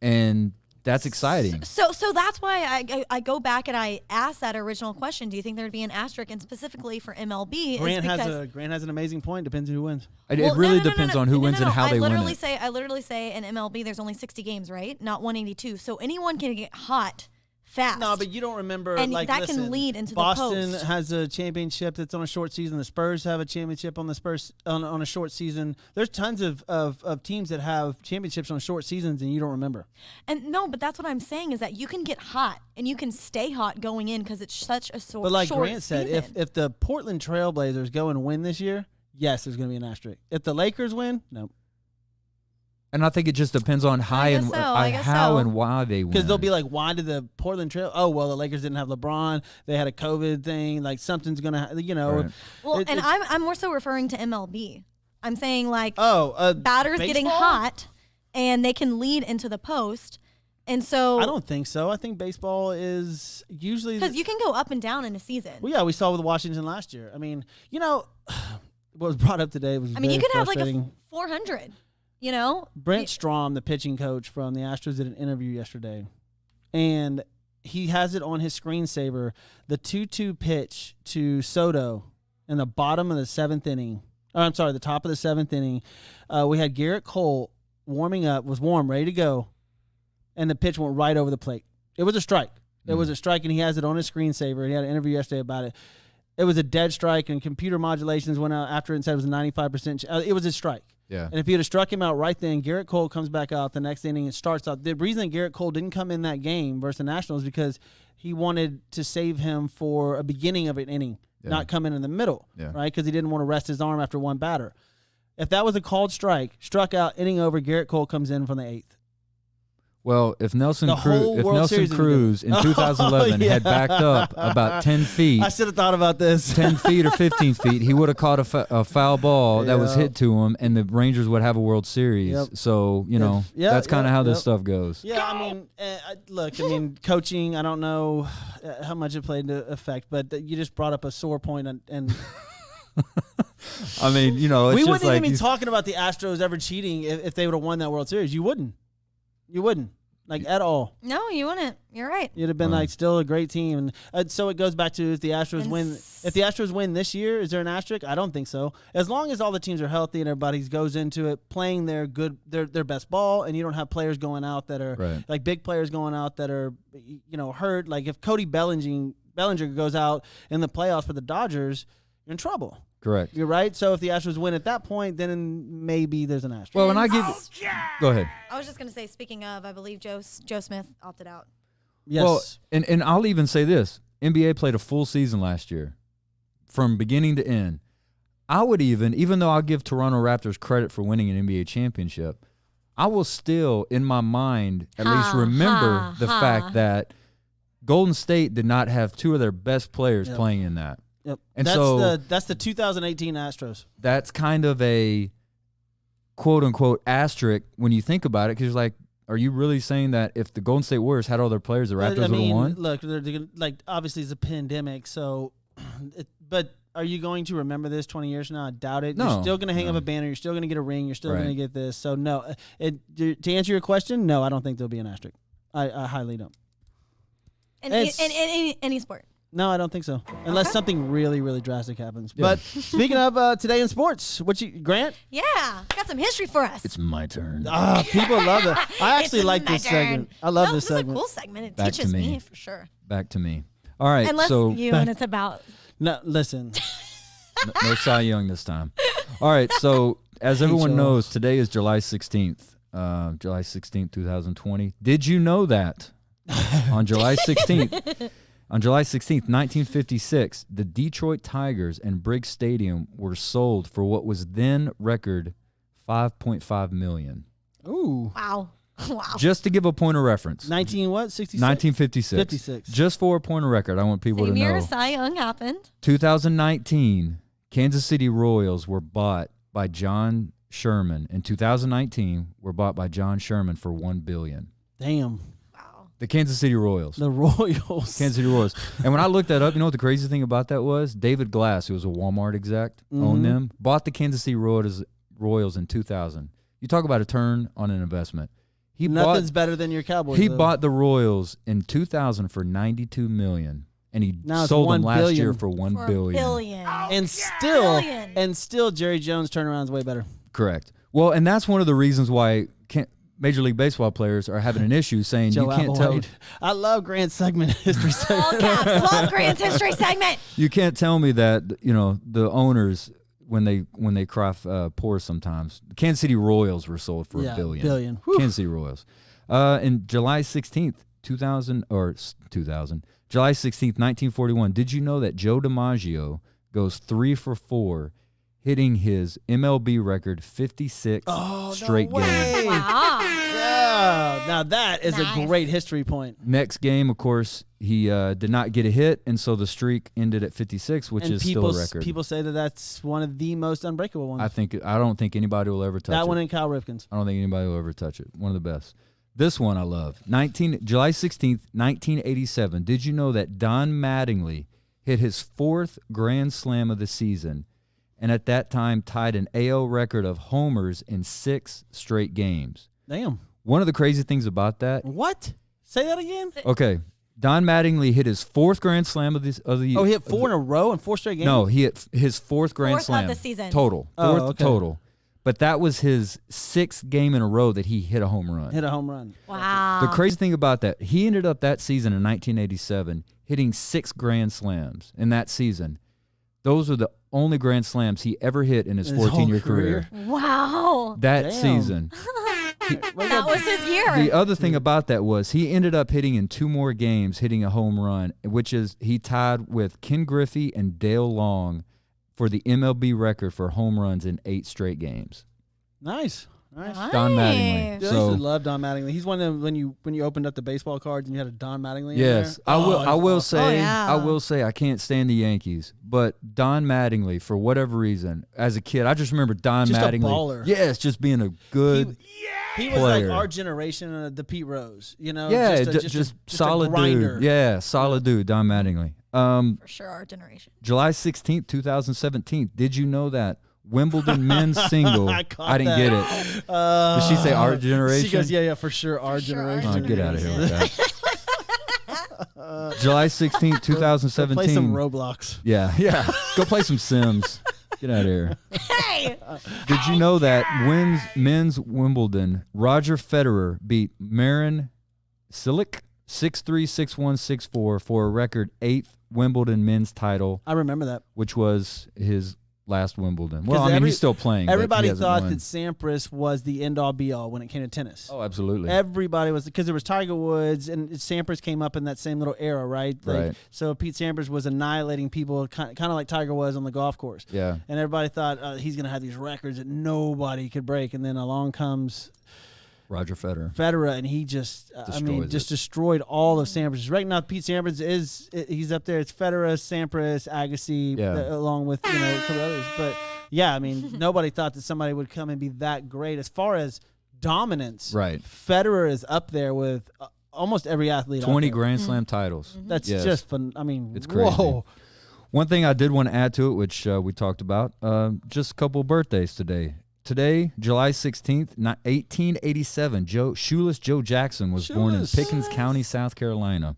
Speaker 3: And that's exciting.
Speaker 4: So that's why I go back and I ask that original question. Do you think there'd be an asterisk, and specifically for MLB?
Speaker 1: Grant has an amazing point. Depends on who wins.
Speaker 3: It really depends on who wins and how they win it.
Speaker 4: I literally say in MLB there's only 60 games, right? Not 182. So anyone can get hot fast.
Speaker 1: No, but you don't remember.
Speaker 4: And
Speaker 1: like,
Speaker 4: that
Speaker 1: listen,
Speaker 4: can lead into
Speaker 1: Boston
Speaker 4: the post.
Speaker 1: has a championship that's on a short season. The Spurs have a championship on the Spurs on a short season. There's tons of teams that have championships on short seasons, and you don't remember.
Speaker 4: And no, but that's what I'm saying is that you can get hot and you can stay hot going in because it's such a short season.
Speaker 1: But like Grant said, if the Portland Trailblazers go and win this year, yes, there's going to be an asterisk. If the Lakers win, no.
Speaker 3: And I think it just depends on how and why they win.
Speaker 1: Because they'll be like, why did the Portland Trail? Oh, well, the Lakers didn't have LeBron. They had a COVID thing. Like, something's going to,
Speaker 3: Right.
Speaker 4: Well, I'm more so referring to MLB. I'm saying like batters getting hot and they can lead into the post. And so
Speaker 1: I don't think so. I think baseball is usually
Speaker 4: because you can go up and down in a season.
Speaker 1: Well, yeah, we saw with Washington last year. I mean, what was brought up today was
Speaker 4: you could have like a 400.
Speaker 1: Brent Strom, the pitching coach from the Astros, did an interview yesterday, and he has it on his screensaver. The 2-2 pitch to Soto in the bottom of the seventh inning. Oh, I'm sorry, the top of the seventh inning. We had Garrett Cole warming up, was warm, ready to go, and the pitch went right over the plate. It was a strike. It was a strike, and he has it on his screensaver. He had an interview yesterday about it. It was a dead strike, and computer modulations went out after it and said it was a 95%. It was a strike.
Speaker 3: Yeah.
Speaker 1: And if you'd have struck him out right then, Garrett Cole comes back out the next inning and starts out. The reason that Garrett Cole didn't come in that game versus the Nationals is because he wanted to save him for a beginning of an inning, not come in the middle, right? Because he didn't want to rest his arm after one batter. If that was a called strike, struck out, inning over, Garrett Cole comes in from the eighth.
Speaker 3: Well, if Nelson Cruz in 2011 had backed up about 10 feet.
Speaker 1: I should have thought about this.
Speaker 3: 10 feet or 15 feet, he would have caught a foul ball that was hit to him, and the Rangers would have a World Series.
Speaker 1: Yep.
Speaker 3: So, that's kind of how this stuff goes.
Speaker 1: Yeah, I mean, coaching, I don't know how much it played into effect, but you just brought up a sore point. And
Speaker 3: I mean, it's
Speaker 1: we
Speaker 3: just
Speaker 1: wouldn't
Speaker 3: like
Speaker 1: even be talking about the Astros ever cheating if they would have won that World Series. You wouldn't. You wouldn't. Like, at all.
Speaker 4: No, you wouldn't. You're right.
Speaker 1: You'd have been like still a great team, and so it goes back to if the Astros win. If the Astros win this year, is there an asterisk? I don't think so. As long as all the teams are healthy and everybody goes into it playing their best ball, and you don't have players going out that are like big players going out that are hurt. Like if Cody Bellinger goes out in the playoffs for the Dodgers, you're in trouble.
Speaker 3: Correct.
Speaker 1: You're right. So if the Astros win at that point, then maybe there's an asterisk.
Speaker 3: Well, go ahead.
Speaker 4: I was just going to say, speaking of, I believe Joe Smith opted out.
Speaker 1: Yes.
Speaker 3: Well, and I'll even say this. NBA played a full season last year from beginning to end. I would even though I'll give Toronto Raptors credit for winning an NBA championship, I will still, in my mind, at least remember the fact that Golden State did not have two of their best players playing in that.
Speaker 1: Yep.
Speaker 3: And
Speaker 1: that's the 2018 Astros.
Speaker 3: That's kind of a quote unquote asterisk when you think about it, because like, are you really saying that if the Golden State Warriors had all their players, the Raptors would have won?
Speaker 1: Look, like obviously it's a pandemic, so but Are you going to remember this 20 years from now? I doubt it.
Speaker 3: No,
Speaker 1: You're still going to hang up
Speaker 3: no.
Speaker 1: a banner. You're still going to get a ring. You're still
Speaker 3: Right.
Speaker 1: going to get this. So, no. To answer your question, no, I don't think there'll be an asterisk. I highly don't.
Speaker 4: In
Speaker 1: It's-
Speaker 4: any sport.
Speaker 1: No, I don't think so. Unless something really, really drastic happens.
Speaker 3: Yeah.
Speaker 1: But speaking of today in sports, Grant?
Speaker 4: Yeah, got some history for us.
Speaker 3: It's my turn.
Speaker 1: People love it. I actually
Speaker 4: It's
Speaker 1: like
Speaker 4: my
Speaker 1: this
Speaker 4: turn.
Speaker 1: segment. I love
Speaker 4: No,
Speaker 1: this
Speaker 4: is a
Speaker 1: segment.
Speaker 4: cool segment. It
Speaker 3: Back to
Speaker 4: teaches
Speaker 3: me.
Speaker 4: me for sure.
Speaker 3: Back to me. All right.
Speaker 4: Unless
Speaker 3: so
Speaker 4: you and it's about
Speaker 1: No, listen.
Speaker 3: no Cy Young this time. All right. So as everyone
Speaker 1: y'all.
Speaker 3: knows, today is July 16th. July 16th, 2020. Did you know that on July 16th, 1956, the Detroit Tigers and Briggs Stadium were sold for what was then record $5.5 million.
Speaker 1: Ooh.
Speaker 4: wow.
Speaker 3: Just to give a point of reference.
Speaker 1: 19 what? 66?
Speaker 3: 1956.
Speaker 1: 56.
Speaker 3: Just for a point of record, I want people
Speaker 4: Same
Speaker 3: to
Speaker 4: year
Speaker 3: know.
Speaker 4: Cy Young happened.
Speaker 3: 2019, Kansas City Royals were bought by John Sherman. In 2019, were bought by John Sherman for $1 billion.
Speaker 1: Damn.
Speaker 4: Wow.
Speaker 3: The Kansas City Royals.
Speaker 1: The Royals.
Speaker 3: Kansas City Royals. And when I looked that up, you know what the crazy thing about that was? David Glass, who was a Walmart exec, owned them, bought the Kansas City Royals in 2000. You talk about a turn on an investment.
Speaker 1: Nothing's better than your Cowboys.
Speaker 3: He
Speaker 1: though.
Speaker 3: bought the Royals in 2000 for $92 million, and he
Speaker 1: Now it's
Speaker 3: sold them
Speaker 1: $1
Speaker 3: last year
Speaker 1: billion.
Speaker 3: for $1
Speaker 4: For
Speaker 3: billion.
Speaker 4: a billion.
Speaker 1: and still Jerry Jones turnaround's way better.
Speaker 3: Correct. Well, and that's one of the reasons why Major League Baseball players are having an issue saying
Speaker 1: Joe
Speaker 3: you can't tell
Speaker 1: Applewhite. I love Grant's segment, history
Speaker 4: All
Speaker 1: segment.
Speaker 4: caps. Love Grant's history segment.
Speaker 3: you can't tell me that the owners when they cry poor sometimes. The Kansas City Royals were sold for
Speaker 1: Yeah,
Speaker 3: $1 billion.
Speaker 1: billion. Whew.
Speaker 3: Kansas City Royals. In July 16th, 2000 July 16th, 1941. Did you know that Joe DiMaggio goes 3 for 4, hitting his MLB record 56 straight games?
Speaker 1: way.
Speaker 4: Wow.
Speaker 1: Yeah. Now that is a
Speaker 4: Nice.
Speaker 1: great history point.
Speaker 3: Next game, of course, he did not get a hit, and so the streak ended at 56, which
Speaker 1: And
Speaker 3: is still a record.
Speaker 1: people say that that's one of the most unbreakable ones.
Speaker 3: I don't think anybody will ever touch
Speaker 1: that
Speaker 3: it.
Speaker 1: one and Kyle Ripken's.
Speaker 3: I don't think anybody will ever touch it. One of the best. This one I love. July 16th, 1987. Did you know that Don Mattingly hit his 4th Grand Slam of the season, and at that time tied an AL record of homers in 6 straight games?
Speaker 1: Damn.
Speaker 3: One of the crazy things about that,
Speaker 1: What? Say that again.
Speaker 3: okay, Don Mattingly hit his 4th Grand Slam of the year.
Speaker 1: Oh, he hit 4 in a row in 4 straight games?
Speaker 3: No, he hit his 4th Grand
Speaker 4: Fourth of
Speaker 3: Slam
Speaker 4: the season.
Speaker 3: total.
Speaker 1: Oh,
Speaker 3: 4th
Speaker 1: okay.
Speaker 3: total. But that was his 6th game in a row that he hit a home run.
Speaker 1: Hit a home run.
Speaker 4: Wow.
Speaker 3: The crazy thing about that, he ended up that season in 1987 hitting 6 Grand Slams in that season. Those are the only Grand Slams he ever hit in his
Speaker 1: In his whole
Speaker 3: 14-year career.
Speaker 4: Wow.
Speaker 3: That
Speaker 1: Damn.
Speaker 3: season.
Speaker 4: That was his year.
Speaker 3: The other thing about that was he ended up hitting in 2 more games, hitting a home run, which is he tied with Ken Griffey and Dale Long for the MLB record for home runs in 8 straight games.
Speaker 1: Nice. Nice.
Speaker 3: Don Mattingly.
Speaker 1: Yeah, I used
Speaker 3: So
Speaker 1: to love Don Mattingly. He's one of them when you opened up the baseball cards and you had a Don Mattingly.
Speaker 3: yes,
Speaker 1: in there.
Speaker 3: I will
Speaker 1: Oh,
Speaker 3: say
Speaker 4: yeah.
Speaker 3: I will say I can't stand the Yankees, but Don Mattingly, for whatever reason, as a kid, I just remember Don
Speaker 1: Just a
Speaker 3: Mattingly.
Speaker 1: baller.
Speaker 3: Yes, just being a good
Speaker 1: He was
Speaker 3: player.
Speaker 1: like our generation, the Pete Rose. You know.
Speaker 3: yeah,
Speaker 1: just a
Speaker 3: solid
Speaker 1: grinder.
Speaker 3: dude. Yeah, solid dude, Don Mattingly.
Speaker 4: For sure, our generation.
Speaker 3: July 16th, 2017. Did you know that Wimbledon men's single?
Speaker 1: I caught
Speaker 3: didn't
Speaker 1: that.
Speaker 3: get it. Did she say our generation?
Speaker 1: She goes, yeah, for sure, our
Speaker 4: sure, our
Speaker 1: generation.
Speaker 3: Oh, get out of here with that. July 16th,
Speaker 1: Go
Speaker 3: 2017.
Speaker 1: play some Roblox.
Speaker 3: Yeah. Go play some Sims. Get out of here.
Speaker 4: Hey.
Speaker 3: Did you know that men's Wimbledon, Roger Federer beat Marin Cilic 6-3, 6-1, 6-4 for a record 8th Wimbledon men's title,
Speaker 1: I remember that.
Speaker 3: which was his last Wimbledon. Well,
Speaker 1: 'Cause
Speaker 3: I mean, he's still playing. but he
Speaker 1: Everybody
Speaker 3: hasn't
Speaker 1: thought
Speaker 3: won.
Speaker 1: that Sampras was the end all be all when it came to tennis.
Speaker 3: Oh, absolutely.
Speaker 1: Everybody was, because there was Tiger Woods and Sampras came up in that same little era, right?
Speaker 3: Right.
Speaker 1: So Pete Sampras was annihilating people, kind of like Tiger was on the golf course.
Speaker 3: Yeah.
Speaker 1: And everybody thought he's going to have these records that nobody could break. And then along comes
Speaker 3: Roger Federer.
Speaker 1: Federer, and he just,
Speaker 3: Destroys it.
Speaker 1: destroyed all of Sampras. Right now, Pete Sampras he's up there. It's Federer, Sampras, Agassi,
Speaker 3: Yeah.
Speaker 1: along with a couple others. But yeah, I mean, nobody thought that somebody would come and be that great as far as dominance.
Speaker 3: Right.
Speaker 1: Federer is up there with almost every athlete. out
Speaker 3: 20
Speaker 1: there.
Speaker 3: Grand Slam titles.
Speaker 1: That's
Speaker 3: Yes.
Speaker 1: just fun. I mean,
Speaker 3: It's crazy.
Speaker 1: whoa.
Speaker 3: One thing I did want to add to it, which we talked about, just a couple of birthdays today. Today, July 16th, 1887, Shoeless Joe Jackson was born in Pickens County, South Carolina.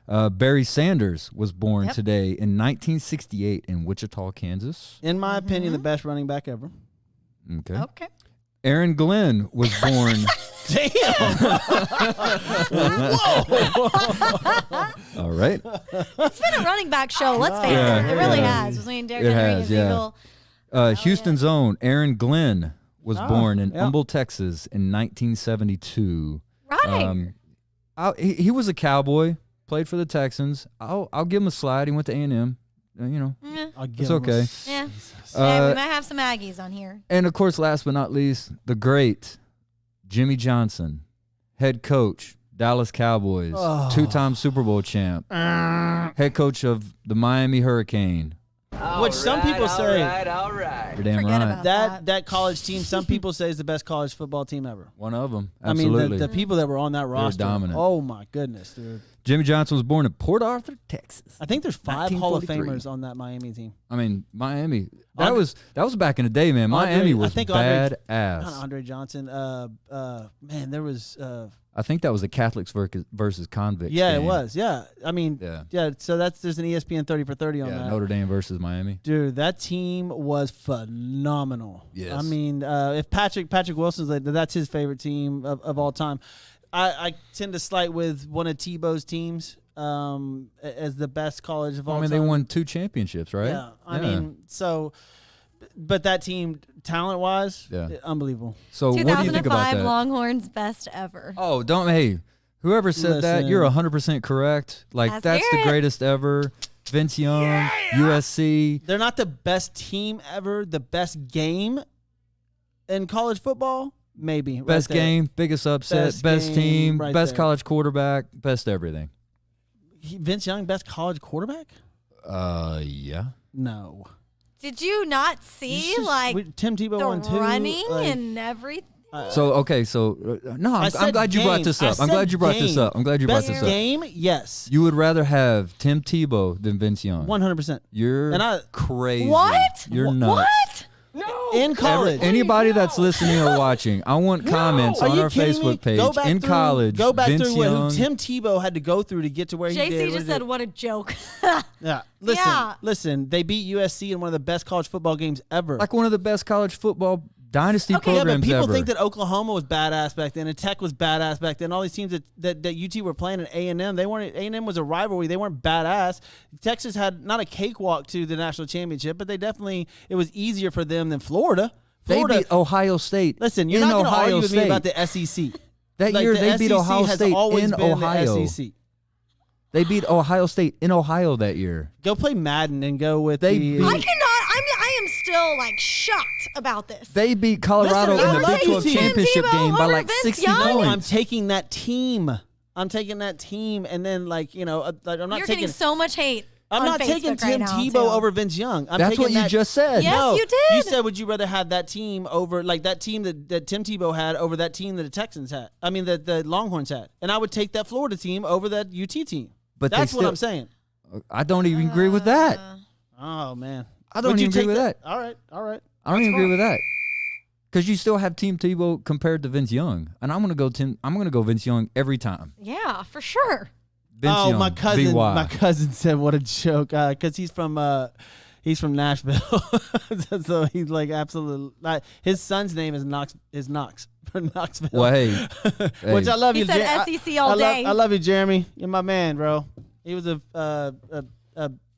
Speaker 3: Barry Sanders was born today in 1968 in Wichita, Kansas.
Speaker 1: In my opinion, the best running back ever.
Speaker 4: Okay.
Speaker 3: Aaron Glenn was born.
Speaker 1: Damn.
Speaker 3: All right.
Speaker 4: It's been a running back show. Let's face it. It really has. Between Derrick
Speaker 3: It
Speaker 4: Henry
Speaker 3: has,
Speaker 4: and
Speaker 3: yeah.
Speaker 4: Eagle.
Speaker 3: Houston's own Aaron Glenn was born in
Speaker 1: yeah.
Speaker 3: Humble, Texas in 1972.
Speaker 4: Right.
Speaker 3: He was a Cowboy, played for the Texans. I'll give him a slide. He went to A&M. It's okay.
Speaker 4: Yeah. Yeah, we might have some Aggies on here.
Speaker 3: And, of course, last but not least, the great Jimmy Johnson, head coach, Dallas Cowboys, two-time Super Bowl champ, head coach of the Miami Hurricane.
Speaker 1: Which some people say
Speaker 5: All right.
Speaker 3: You're damn
Speaker 4: Forget
Speaker 3: right.
Speaker 4: about
Speaker 1: that college team, some people say is the best college football team ever.
Speaker 3: One of them. Absolutely.
Speaker 1: I mean, the people that were on that roster.
Speaker 3: dominant.
Speaker 1: Oh, my goodness, dude.
Speaker 3: Jimmy Johnson was born in Port Arthur, Texas.
Speaker 1: I think there's 5 Hall of
Speaker 3: 1943.
Speaker 1: Famers on that Miami team.
Speaker 3: I mean, Miami. That was back in the day, man. Miami was badass.
Speaker 1: Not Andre Johnson. Man, there was.
Speaker 3: I think that was the Catholics versus convicts.
Speaker 1: Yeah,
Speaker 3: game.
Speaker 1: it was. Yeah, I mean,
Speaker 3: Yeah.
Speaker 1: So there's an ESPN 30 for 30 on that.
Speaker 3: Notre Dame versus Miami.
Speaker 1: Dude, that team was phenomenal.
Speaker 3: Yes.
Speaker 1: I mean, if Patrick Wilson's that's his favorite team of all time. I tend to slight with one of Tebow's teams as the best college of all time.
Speaker 3: They won 2 championships, right?
Speaker 1: Yeah, I mean, so, but that team, talent-wise, unbelievable.
Speaker 3: So what do you think about
Speaker 4: 2005
Speaker 3: that?
Speaker 4: Longhorns best ever.
Speaker 3: Oh, whoever said that, you're 100% correct. Like, that's the greatest ever. Vince Young, USC.
Speaker 1: They're not the best team ever. The best game in college football, maybe.
Speaker 3: Best game, biggest upset, best team,
Speaker 1: right
Speaker 3: best
Speaker 1: there.
Speaker 3: college quarterback, best everything.
Speaker 1: Vince Young, best college quarterback?
Speaker 3: Yeah.
Speaker 1: No.
Speaker 4: Did you not see
Speaker 1: Tim Tebow
Speaker 4: the
Speaker 1: won 2.
Speaker 4: running and everything?
Speaker 3: No, I'm glad you brought this up. I'm glad you brought this up.
Speaker 1: Best game, yes.
Speaker 3: You would rather have Tim Tebow than Vince Young.
Speaker 1: 100%.
Speaker 3: You're crazy.
Speaker 4: What?
Speaker 3: You're nuts.
Speaker 4: What?
Speaker 5: No.
Speaker 1: In college.
Speaker 3: Anybody that's listening or watching, I want comments
Speaker 1: Are
Speaker 3: on
Speaker 1: you
Speaker 3: our
Speaker 1: kidding me?
Speaker 3: Facebook page.
Speaker 1: Go back
Speaker 3: In
Speaker 1: through-
Speaker 3: college,
Speaker 1: Go back
Speaker 3: Vince
Speaker 1: through
Speaker 3: Young.
Speaker 1: who Tim Tebow had to go through to get to where he did.
Speaker 4: JC
Speaker 1: What
Speaker 4: just
Speaker 1: is
Speaker 4: said,
Speaker 1: it?
Speaker 4: what a joke.
Speaker 1: Yeah.
Speaker 4: Yeah.
Speaker 1: Listen. They beat USC in one of the best college football games ever.
Speaker 3: Like one of the best college football dynasty
Speaker 1: yeah,
Speaker 3: programs
Speaker 1: but people
Speaker 3: ever.
Speaker 1: think that Oklahoma was badass back then, and Tech was badass back then. All these teams that UT were playing at A&M, they weren't. A&M was a rivalry. They weren't badass. Texas had not a cakewalk to the national championship, but it was easier for them than Florida.
Speaker 3: They
Speaker 1: Florida,
Speaker 3: beat Ohio State.
Speaker 1: Listen, you're
Speaker 3: in
Speaker 1: not going to
Speaker 3: Ohio
Speaker 1: argue with me
Speaker 3: State.
Speaker 1: about the SEC.
Speaker 3: That
Speaker 1: Like,
Speaker 3: year
Speaker 1: the
Speaker 3: they beat
Speaker 1: SEC
Speaker 3: Ohio
Speaker 1: has
Speaker 3: State
Speaker 1: always
Speaker 3: in
Speaker 1: been
Speaker 3: Ohio.
Speaker 1: The SEC.
Speaker 3: They beat Ohio State in Ohio that year.
Speaker 1: Go play Madden and go with
Speaker 3: They
Speaker 1: the.
Speaker 3: beat-
Speaker 4: I am still shocked about this.
Speaker 3: They beat Colorado
Speaker 1: Listen,
Speaker 3: in
Speaker 1: I
Speaker 3: the
Speaker 1: love
Speaker 3: Big 12
Speaker 1: you, Tim
Speaker 3: championship
Speaker 4: Tebow
Speaker 3: game by
Speaker 4: over
Speaker 3: like
Speaker 4: Vince
Speaker 3: 60
Speaker 4: Young.
Speaker 3: points.
Speaker 1: I'm taking that team. I'm not
Speaker 4: You're
Speaker 1: taking.
Speaker 4: getting so much hate.
Speaker 1: I'm
Speaker 4: on
Speaker 1: not
Speaker 4: Facebook
Speaker 1: taking
Speaker 4: right
Speaker 1: Tim
Speaker 4: now,
Speaker 1: Tebow
Speaker 4: too.
Speaker 1: over Vince Young. I'm
Speaker 3: That's
Speaker 1: taking
Speaker 3: what you
Speaker 1: that-
Speaker 3: just said.
Speaker 4: Yes,
Speaker 1: No,
Speaker 4: you did.
Speaker 1: You said, would you rather have that team over, that team that Tim Tebow had over that team that the Texans had? I mean, that the Longhorns had. And I would take that Florida team over that UT team.
Speaker 3: But they
Speaker 1: that's what
Speaker 3: still-
Speaker 1: I'm saying.
Speaker 3: I don't even agree with that.
Speaker 1: Oh, man.
Speaker 3: I don't
Speaker 1: Would you
Speaker 3: even agree
Speaker 1: take
Speaker 3: with that.
Speaker 1: All right.
Speaker 3: I don't even agree with that. Because you still have Tim Tebow compared to Vince Young, and I'm gonna go Vince Young every time.
Speaker 4: Yeah, for sure.
Speaker 3: Vince Young,
Speaker 1: my cousin.
Speaker 3: BY.
Speaker 1: My cousin said, "What a joke!" Because he's from Nashville, so he's absolutely. His son's name is Knox. From Knoxville.
Speaker 3: Well, hey,
Speaker 1: Which I love
Speaker 4: He
Speaker 1: you.
Speaker 4: said
Speaker 1: Jer-
Speaker 4: SEC all day.
Speaker 1: I love you, Jeremy. You're my man, bro. He was a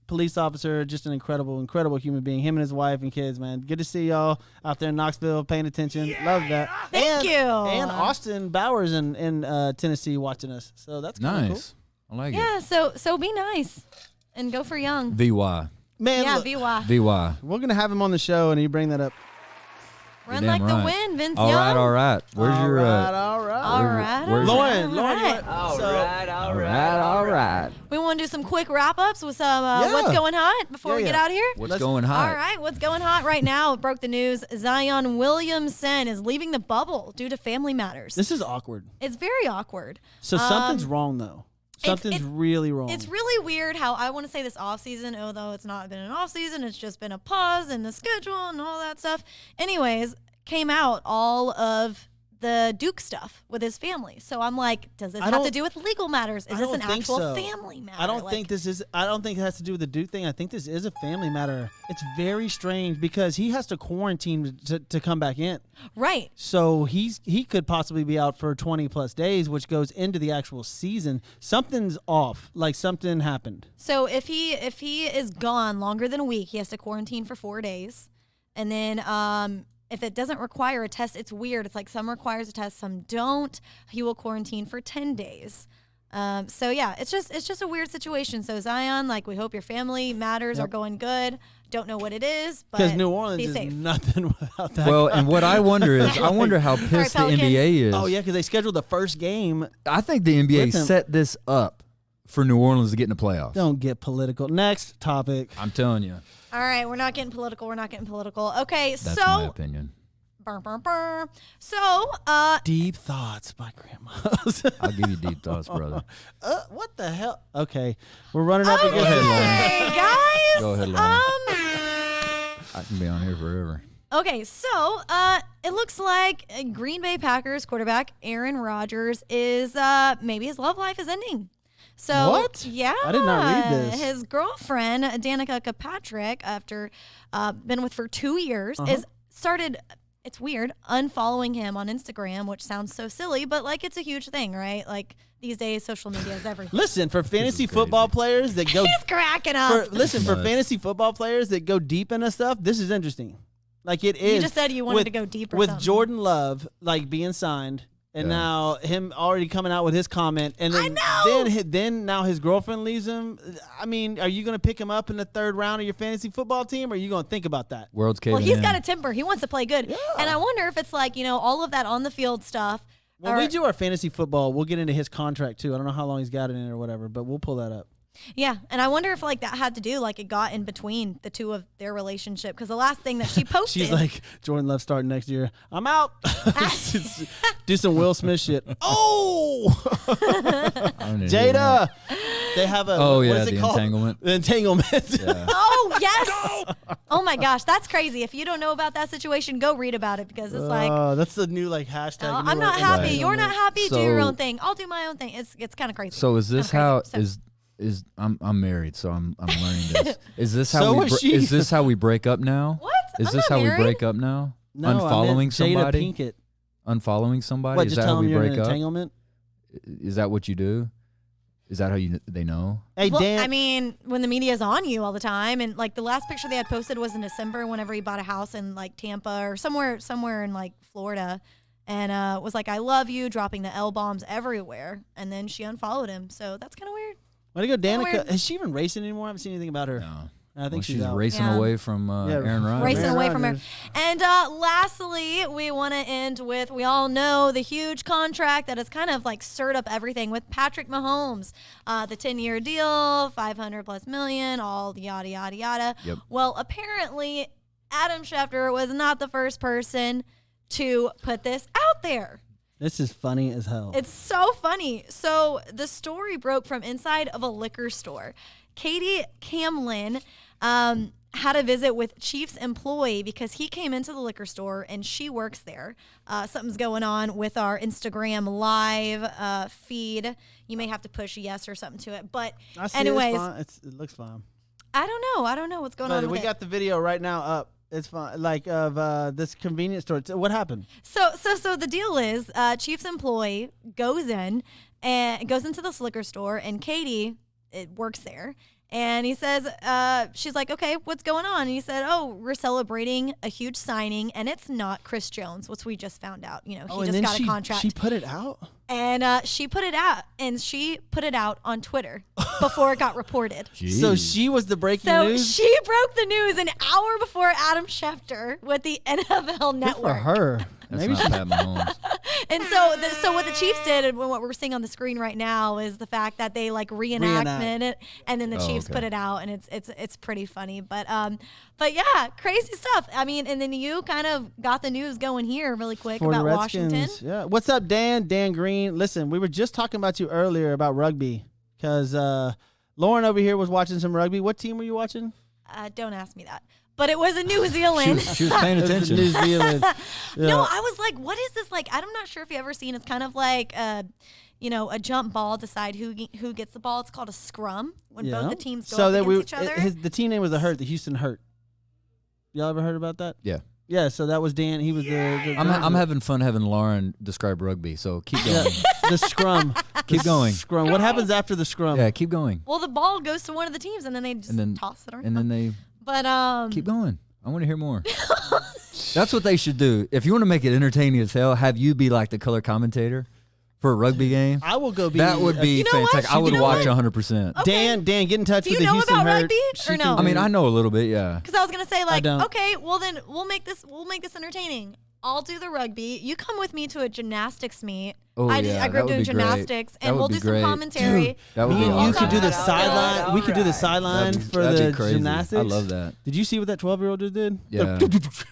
Speaker 1: police officer, just an incredible human being. Him and his wife and kids, man. Good to see y'all out there in Knoxville paying attention. Love that.
Speaker 4: Thank you.
Speaker 1: And Austin Bowers in Tennessee watching us. So that's kinda
Speaker 3: nice. I like
Speaker 4: Yeah, so be nice and go for Young.
Speaker 3: it. VY.
Speaker 1: cool. Man,
Speaker 4: Yeah,
Speaker 1: look,
Speaker 4: VY.
Speaker 3: VY.
Speaker 1: we're gonna have him on the show, and he bring that up.
Speaker 4: Run
Speaker 3: Damn
Speaker 4: like
Speaker 3: right.
Speaker 4: the wind, Vince
Speaker 3: All
Speaker 4: Young.
Speaker 3: right, all right. Where's your
Speaker 1: all right.
Speaker 4: All right.
Speaker 3: where's-
Speaker 1: Lauren,
Speaker 4: all right.
Speaker 3: all right.
Speaker 4: We want to do some quick wrap-ups with some what's going hot before we get out of here?
Speaker 3: What's going hot?
Speaker 4: All right, what's going hot right now? It broke the news. Zion Williamson is leaving the bubble due to family matters.
Speaker 1: This is awkward.
Speaker 4: It's very awkward.
Speaker 1: So something's wrong, though. Something's really wrong.
Speaker 4: It's really weird how I want to say this off season, although it's not been an off season. It's just been a pause in the schedule and all that stuff. Anyways, came out all of the Duke stuff with his family. So I'm like, does this have to do with legal matters? Is this an actual family matter?
Speaker 1: I don't think it has to do with the Duke thing. I think this is a family matter. It's very strange because he has to quarantine to come back in.
Speaker 4: Right.
Speaker 1: So he could possibly be out for 20 plus days, which goes into the actual season. Something's off. Like something happened.
Speaker 4: So if he is gone longer than a week, he has to quarantine for 4 days. And then if it doesn't require a test, it's weird. It's like some requires a test, some don't. He will quarantine for 10 days. So yeah, it's just a weird situation. So Zion, like, we hope your family matters are going good. Don't know what it is, but
Speaker 1: because New Orleans
Speaker 4: be
Speaker 1: is
Speaker 4: safe.
Speaker 1: nothing without that.
Speaker 3: Well,
Speaker 1: guy.
Speaker 3: and what I wonder is, how pissed the
Speaker 4: Pelicans.
Speaker 3: NBA is.
Speaker 1: Oh yeah, because they scheduled the first game.
Speaker 3: I think the NBA
Speaker 1: With them.
Speaker 3: set this up for New Orleans to get in the playoffs.
Speaker 1: Don't get political. Next topic.
Speaker 3: I'm telling you,
Speaker 4: All right, we're not getting political. Okay,
Speaker 3: that's
Speaker 4: so
Speaker 3: my opinion.
Speaker 4: So,
Speaker 1: Deep thoughts by Grandma.
Speaker 3: I'll give you deep thoughts, brother.
Speaker 1: What the hell? Okay, we're running up against
Speaker 3: ahead,
Speaker 1: it.
Speaker 3: Lauren.
Speaker 4: hey guys.
Speaker 3: Go ahead, Lauren. I can be on here forever.
Speaker 4: Okay, so it looks like Green Bay Packers quarterback Aaron Rodgers is maybe his love life is ending. So
Speaker 1: What?
Speaker 4: Yeah,
Speaker 1: I did not read this.
Speaker 4: His girlfriend Danica Kirkpatrick, after been with for 2 years, is started. It's weird unfollowing him on Instagram, which sounds so silly, but like it's a huge thing, right? Like these days, social media is everything.
Speaker 1: Listen, for fantasy
Speaker 3: crazy.
Speaker 1: football players that go
Speaker 4: He's cracking up.
Speaker 1: for
Speaker 3: Nuts.
Speaker 1: fantasy football players that go deep into stuff, this is interesting. Like it is.
Speaker 4: You just said you wanted to go deeper.
Speaker 1: with
Speaker 4: something.
Speaker 1: Jordan Love like being signed, and
Speaker 3: Yeah.
Speaker 1: now him already coming out with his comment, and then
Speaker 4: I know!
Speaker 1: then now his girlfriend leaves him. I mean, are you going to pick him up in the third round of your fantasy football team, or are you going to think about that?
Speaker 3: World's caving
Speaker 4: Well, he's
Speaker 3: in.
Speaker 4: got a temper. He wants to play good. And I wonder if it's like, all of that on the field stuff.
Speaker 1: When
Speaker 4: or-
Speaker 1: we do our fantasy football, we'll get into his contract too. I don't know how long he's got it in or whatever, but we'll pull that up.
Speaker 4: Yeah. And I wonder if like that had to do, like it got in between the two of their relationship. Because the last thing that she posted.
Speaker 1: She's like, Jordan Love starting next year. I'm out. Do some Will Smith shit. Oh,
Speaker 3: I don't even
Speaker 1: Jada.
Speaker 3: know.
Speaker 1: They have a
Speaker 3: Oh,
Speaker 1: what
Speaker 3: yeah,
Speaker 1: is it
Speaker 3: the
Speaker 1: called?
Speaker 3: entanglement.
Speaker 1: The entanglement.
Speaker 4: oh, yes. Oh, my gosh. That's crazy. If you don't know about that situation, go read about it because it's like,
Speaker 1: that's the new like hashtag.
Speaker 4: oh,
Speaker 1: new,
Speaker 4: I'm not
Speaker 1: like,
Speaker 4: happy.
Speaker 1: Instagram
Speaker 4: You're not
Speaker 1: thing.
Speaker 4: happy. Do your
Speaker 3: So-
Speaker 4: own thing. I'll do my own thing. It's kind of crazy.
Speaker 3: So is this
Speaker 4: I'm
Speaker 3: how
Speaker 4: crazy. So-
Speaker 3: is I'm married, so I'm learning this. Is this how
Speaker 1: So
Speaker 3: we
Speaker 1: is she.
Speaker 3: is this how we break up now?
Speaker 4: What?
Speaker 3: Is
Speaker 4: I'm
Speaker 3: this
Speaker 4: not
Speaker 3: how
Speaker 4: married.
Speaker 3: we break up now?
Speaker 1: No, I meant
Speaker 3: Unfollowing
Speaker 1: Jada
Speaker 3: somebody?
Speaker 1: Pinkett.
Speaker 3: Unfollowing somebody?
Speaker 1: What?
Speaker 3: Is
Speaker 1: Just
Speaker 3: that
Speaker 1: tell
Speaker 3: how
Speaker 1: them
Speaker 3: we
Speaker 1: you're in
Speaker 3: break
Speaker 1: an
Speaker 3: up?
Speaker 1: entanglement.
Speaker 3: Is that what you do? Is that how they know?
Speaker 1: Hey
Speaker 4: Well,
Speaker 1: Dan.
Speaker 4: I mean, when the media's on you all the time, and like the last picture they had posted was in December, whenever he bought a house in like Tampa or somewhere in like Florida, and was like, "I love you," dropping the L bombs everywhere, and then she unfollowed him. So that's kind of weird.
Speaker 1: way to go, Danica.
Speaker 4: weird.
Speaker 1: Is she even racing anymore? I haven't seen anything about her.
Speaker 3: No.
Speaker 1: I think
Speaker 3: Well,
Speaker 1: she's
Speaker 3: she's
Speaker 1: out.
Speaker 3: racing
Speaker 4: Yeah.
Speaker 3: away from Aaron Rodgers.
Speaker 4: Racing
Speaker 1: Aaron
Speaker 4: away from her.
Speaker 1: Rodgers.
Speaker 4: And lastly, we want to end with, we all know the huge contract that has kind of like stirred up everything with Patrick Mahomes. The 10-year deal, 500 plus million, all the yada, yada, yada.
Speaker 3: Yep.
Speaker 4: Well, apparently, Adam Schefter was not the first person to put this out there.
Speaker 1: This is funny as hell.
Speaker 4: It's so funny. So the story broke from inside of a liquor store. Katie Camlin had a visit with Chiefs employee because he came into the liquor store and she works there. Something's going on with our Instagram live feed. You may have to push yes or something to it. But
Speaker 1: I see
Speaker 4: anyways,
Speaker 1: it's fine. It looks fine.
Speaker 4: I don't know what's going
Speaker 1: But
Speaker 4: on
Speaker 1: we
Speaker 4: with
Speaker 1: got the video right now up. It's fine. Like of this convenience store. What happened?
Speaker 4: So the deal is, Chiefs employee goes into this liquor store, and Katie works there, and he says, she's like, okay, what's going on? And he said, oh, we're celebrating a huge signing, and it's not Chris Jones, which we just found out. He
Speaker 1: and
Speaker 4: just
Speaker 1: then
Speaker 4: got a contract,
Speaker 1: She put it out.
Speaker 4: and she put it out on Twitter before it got reported.
Speaker 1: So
Speaker 3: Jeez.
Speaker 1: she was the breaking
Speaker 4: So
Speaker 1: news.
Speaker 4: she broke the news an hour before Adam Schefter with the NFL
Speaker 1: Good for
Speaker 4: Network.
Speaker 1: her.
Speaker 3: That's
Speaker 1: Maybe
Speaker 3: not
Speaker 1: she.
Speaker 3: Pat Mahomes.
Speaker 4: And so what the Chiefs did, and what we're seeing on the screen right now, is the fact that they like reenacted it, and then the Chiefs
Speaker 3: okay.
Speaker 4: put it out, and it's pretty funny. But yeah, crazy stuff. I mean, and then you kind of got the news going here really quick
Speaker 1: For the
Speaker 4: about
Speaker 1: Redskins.
Speaker 4: Washington.
Speaker 1: Yeah. What's up, Dan? Dan Green. Listen, we were just talking about you earlier about rugby. because Lauren over here was watching some rugby. What team were you watching?
Speaker 4: Don't ask me that. But it was in New Zealand.
Speaker 3: She was paying attention.
Speaker 1: New Zealand.
Speaker 4: No, I was like, what is this like? I'm not sure if you ever seen. It's kind of like a jump ball. Decide who gets the ball. It's called a scrum when both the teams go up against each other.
Speaker 1: The team name was the Houston Hurt. Y'all ever heard about that?
Speaker 3: Yeah.
Speaker 1: Yeah, so that was Dan. He was the
Speaker 3: I'm having fun having Lauren describe rugby, so keep going.
Speaker 1: the scrum.
Speaker 3: Keep going.
Speaker 1: Scrum. What happens after the scrum?
Speaker 3: Yeah, keep going.
Speaker 4: Well, the ball goes to one of the teams, and then they just toss it around.
Speaker 3: And then they
Speaker 4: But
Speaker 3: keep going. I want to hear more. That's what they should do. If you want to make it entertaining as hell, have you be like the color commentator for a rugby game.
Speaker 1: I will go be.
Speaker 3: That would be fantastic. I would watch 100%.
Speaker 1: Dan, get in touch
Speaker 4: Do
Speaker 1: with
Speaker 4: you
Speaker 1: the
Speaker 4: know
Speaker 1: Houston
Speaker 4: about
Speaker 1: Herd.
Speaker 4: rugby
Speaker 1: She
Speaker 4: or
Speaker 1: can
Speaker 4: no?
Speaker 1: do-
Speaker 3: I mean, I know a little bit, yeah.
Speaker 4: Because I was gonna say like,
Speaker 1: don't.
Speaker 4: okay, well then we'll make this entertaining. I'll do the rugby. You come with me to a gymnastics meet.
Speaker 3: Oh,
Speaker 4: I
Speaker 3: yeah,
Speaker 4: grew
Speaker 3: that
Speaker 4: up
Speaker 3: would
Speaker 4: doing
Speaker 3: be great.
Speaker 4: gymnastics,
Speaker 3: That
Speaker 4: and
Speaker 3: would
Speaker 4: we'll
Speaker 3: be
Speaker 4: do some
Speaker 3: great.
Speaker 4: commentary.
Speaker 3: That would
Speaker 1: Me
Speaker 3: be
Speaker 1: and you
Speaker 3: awesome.
Speaker 1: could do the
Speaker 5: Alright,
Speaker 1: sideline.
Speaker 5: alright,
Speaker 1: We could do the
Speaker 5: alright.
Speaker 1: sideline for
Speaker 3: That'd
Speaker 1: the
Speaker 3: be crazy.
Speaker 1: gymnastics.
Speaker 3: I love that.
Speaker 1: Did you see what that 12-year-old just did?
Speaker 3: Yeah. I'd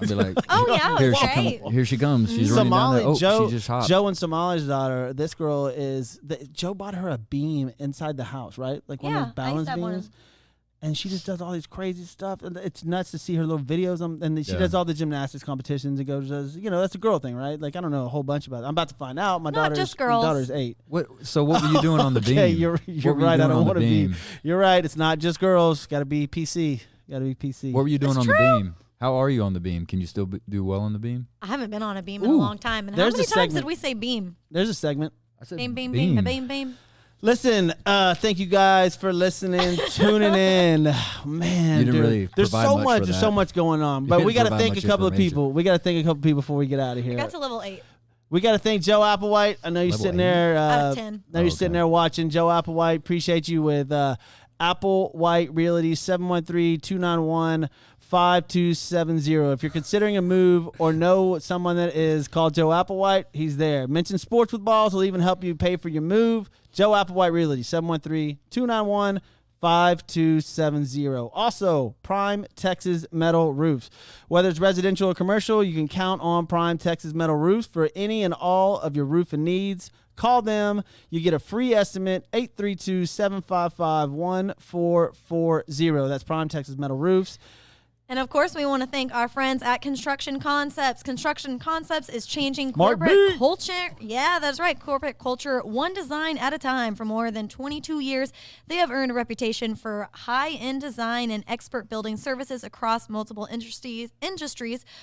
Speaker 3: be like,
Speaker 4: Oh yeah, it
Speaker 3: here
Speaker 4: was
Speaker 3: she
Speaker 4: great.
Speaker 3: comes. Here she comes. She's running down
Speaker 1: Somali
Speaker 3: there. Oh,
Speaker 1: Joe,
Speaker 3: she just hopped.
Speaker 1: Joe and Somali's daughter. This girl is. Joe bought her a beam inside the house, right? Like one of
Speaker 4: Yeah,
Speaker 1: those
Speaker 4: I used
Speaker 1: balance
Speaker 4: to have one.
Speaker 1: beams. And she just does all these crazy stuff, and it's nuts to see her little videos. And then she
Speaker 3: Yeah.
Speaker 1: does all the gymnastics competitions and goes, that's a girl thing, right? Like I don't know a whole bunch about it. I'm about to find out. My
Speaker 4: Not just girls.
Speaker 1: daughter's 8.
Speaker 3: So what were you doing on the beam?
Speaker 1: Okay, you're
Speaker 3: What were you
Speaker 1: right. I
Speaker 3: doing
Speaker 1: don't
Speaker 3: on
Speaker 1: want
Speaker 3: the
Speaker 1: to be.
Speaker 3: beam?
Speaker 1: You're right. It's not just girls. Got to be PC. Got to be PC.
Speaker 3: What were you doing
Speaker 4: It's
Speaker 3: on
Speaker 4: true.
Speaker 3: the beam? How are you on the beam? Can you still do well on the beam?
Speaker 4: I haven't been on a beam in a
Speaker 1: Ooh,
Speaker 4: long time. And how
Speaker 1: there's
Speaker 4: many
Speaker 1: a
Speaker 4: times did
Speaker 1: segment.
Speaker 4: we say beam?
Speaker 1: There's a segment.
Speaker 3: I said
Speaker 4: Beam, beam, beam, beam, beam.
Speaker 1: Listen, thank you guys for listening, tuning in. Man,
Speaker 3: You didn't
Speaker 1: dude,
Speaker 3: really
Speaker 1: there's
Speaker 3: provide
Speaker 1: so
Speaker 3: much
Speaker 1: much.
Speaker 3: for
Speaker 1: There's
Speaker 3: that.
Speaker 1: so much going on,
Speaker 3: You
Speaker 1: but we
Speaker 3: didn't
Speaker 1: got to
Speaker 3: provide
Speaker 1: thank a
Speaker 3: much
Speaker 1: couple of
Speaker 3: information.
Speaker 1: people. We got to thank a couple of people before we get out of here.
Speaker 4: Got to level 8.
Speaker 1: We got to thank Joe Applewhite. I know you're
Speaker 3: Level
Speaker 1: sitting
Speaker 3: 8?
Speaker 1: there.
Speaker 4: Out of 10.
Speaker 1: Now you're
Speaker 3: Oh,
Speaker 1: sitting
Speaker 3: okay.
Speaker 1: there watching Joe Applewhite. Appreciate you with Applewhite Realty 713-291-5270. If you're considering a move or know someone that is called Joe Applewhite, he's there. Mention Sports with Balls. He'll even help you pay for your move. Joe Applewhite Realty 713-291-5270. Also, Prime Texas Metal Roofs. Whether it's residential or commercial, you can count on Prime Texas Metal Roofs for any and all of your roofing needs. Call them. You get a free estimate, 832-755-1440. That's Prime Texas Metal Roofs.
Speaker 4: And of course, we want to thank our friends at Construction Concepts. Construction Concepts is changing
Speaker 1: Mark
Speaker 4: corporate
Speaker 1: B.
Speaker 4: culture. Yeah, that's right. Corporate culture, one design at a time. For more than 22 years, they have earned a reputation for high-end design and expert building services across multiple industries,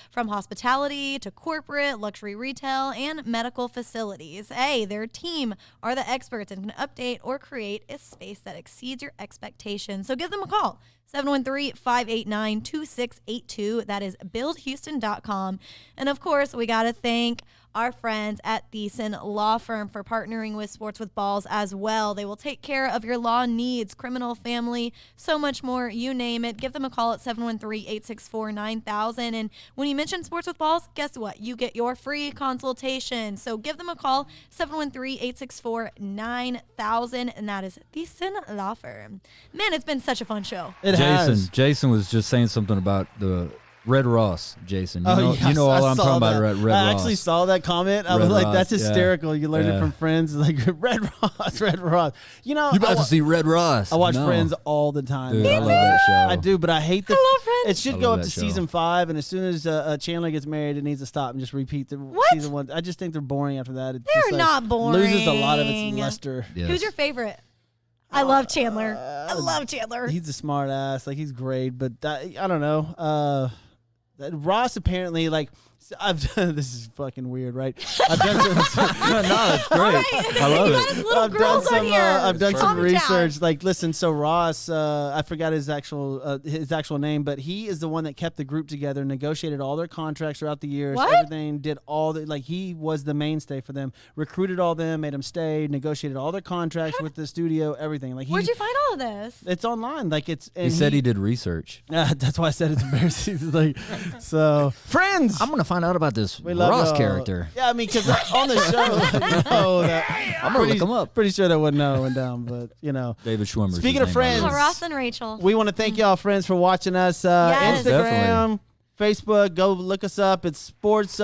Speaker 4: from hospitality to corporate, luxury retail, and medical facilities. Hey, their team are the experts and can update or create a space that exceeds your expectations. So give them a call. 713-589-2682. That is buildhouston.com. And of course, we got to thank our friends at Thiessen Law Firm for partnering with Sports with Balls as well. They will take care of your law needs, criminal, family, so much more, you name it. Give them a call at 713-864-9000. And when you mention Sports with Balls, guess what? You get your free consultation. So give them a call, 713-864-9000. And that is Thiessen Law Firm. Man, it's been such a fun show.
Speaker 1: It has.
Speaker 3: Jason was just saying something about the Red Ross, Jason. You
Speaker 1: Yes,
Speaker 3: know all
Speaker 1: I
Speaker 3: I'm
Speaker 1: saw
Speaker 3: talking about
Speaker 1: that.
Speaker 3: at Red
Speaker 1: I
Speaker 3: Ross.
Speaker 1: actually saw that comment. I
Speaker 3: Red
Speaker 1: was like,
Speaker 3: Ross,
Speaker 1: that's
Speaker 3: yeah.
Speaker 1: hysterical. You learned it
Speaker 3: Yeah.
Speaker 1: from Friends. Like, Red Ross, Red Ross. You know,
Speaker 3: You about to see Red Ross.
Speaker 1: I watch
Speaker 3: No.
Speaker 1: Friends all the time.
Speaker 3: Dude,
Speaker 1: man.
Speaker 3: I love that show.
Speaker 1: I do, but I hate the.
Speaker 4: I love Friends.
Speaker 1: It should
Speaker 3: I
Speaker 1: go
Speaker 3: love
Speaker 1: up to
Speaker 3: that show.
Speaker 1: season 5, and as soon as Chandler gets married, it needs to stop and just repeat the
Speaker 4: What?
Speaker 1: season 1. I just think they're boring after that. It's
Speaker 4: They're
Speaker 1: just, like,
Speaker 4: not boring.
Speaker 1: Loses a lot of its luster.
Speaker 3: Yes.
Speaker 4: Who's your favorite? I love Chandler. I love Chandler.
Speaker 1: He's a smart ass. Like, he's great, but I don't know. Ross apparently, like, I've done, this is fucking weird, right? I've done some,
Speaker 3: no, it's great. I love
Speaker 4: You
Speaker 3: it.
Speaker 4: got his little
Speaker 1: I've done
Speaker 4: girls
Speaker 1: some
Speaker 4: on here.
Speaker 1: I've done some
Speaker 4: Calm down.
Speaker 1: research. Like, listen, so Ross, I forgot his actual name, but he is the one that kept the group together, negotiated all their contracts throughout the years,
Speaker 4: What?
Speaker 1: everything, did all the, like, he was the mainstay for them, recruited all them, made them stay, negotiated all their contracts with the studio, everything. Like,
Speaker 4: Where'd you find all of this?
Speaker 1: it's online. Like, it's.
Speaker 3: He
Speaker 1: And
Speaker 3: said he did research.
Speaker 1: that's why I said it's embarrassing. It's like, so Friends.
Speaker 3: I'm gonna find out about this
Speaker 1: We love
Speaker 3: Ross
Speaker 1: y'all.
Speaker 3: character.
Speaker 1: Yeah, I mean, because on the show,
Speaker 3: I'm gonna look him up.
Speaker 1: Pretty sure that wouldn't know went down, but you know.
Speaker 3: David Schwimmer.
Speaker 1: Speaking of friends,
Speaker 4: Oh, Ross and Rachel.
Speaker 1: We want to thank y'all, friends, for watching us.
Speaker 4: Yes.
Speaker 1: Instagram, Facebook, go look us up. It's Sports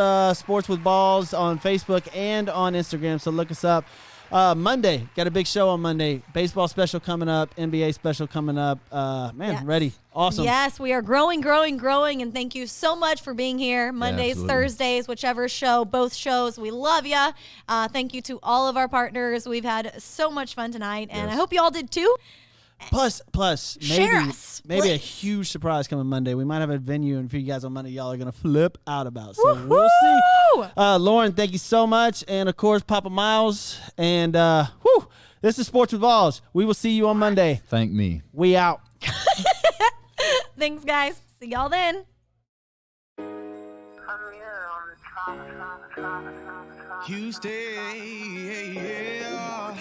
Speaker 1: with Balls on Facebook and on Instagram. So look us up. Monday, got a big show on Monday. Baseball special coming up. NBA special coming up.
Speaker 4: Yes.
Speaker 1: Ready. Awesome.
Speaker 4: Yes, we are growing, and thank you so much for being here. Mondays,
Speaker 3: absolutely.
Speaker 4: Thursdays, whichever show, both shows. We love you. Thank you to all of our partners. We've had so much fun tonight, and I hope you all did too.
Speaker 1: Plus,
Speaker 4: Share us,
Speaker 1: maybe a
Speaker 4: please.
Speaker 1: huge surprise coming Monday. We might have a venue, and for you guys on Monday, y'all are gonna flip out about. So we'll see. Lauren, thank you so much, and of course, Papa Miles, and this is Sports with Balls. We will see you on Monday.
Speaker 3: Thank me.
Speaker 1: We out.
Speaker 4: Thanks, guys. See y'all then.
Speaker 2: Houston, yeah.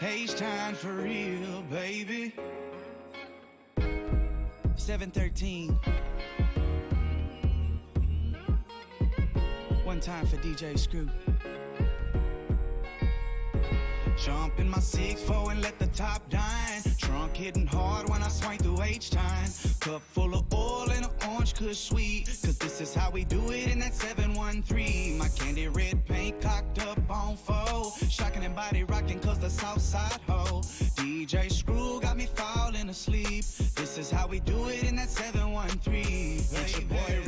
Speaker 2: H-time for real, baby. 713. One time for DJ Screw. Jump in my 6'4" and let the top dine. Trunk hitting hard when I swing through H-time. Cup full of oil and an orange kush sweet. Cause this is how we do it in that 713. My candy red paint cocked up on foe. Shocking and body rocking cause the south side ho. DJ Screw got me falling asleep. This is how we do it in that 713. It's your boy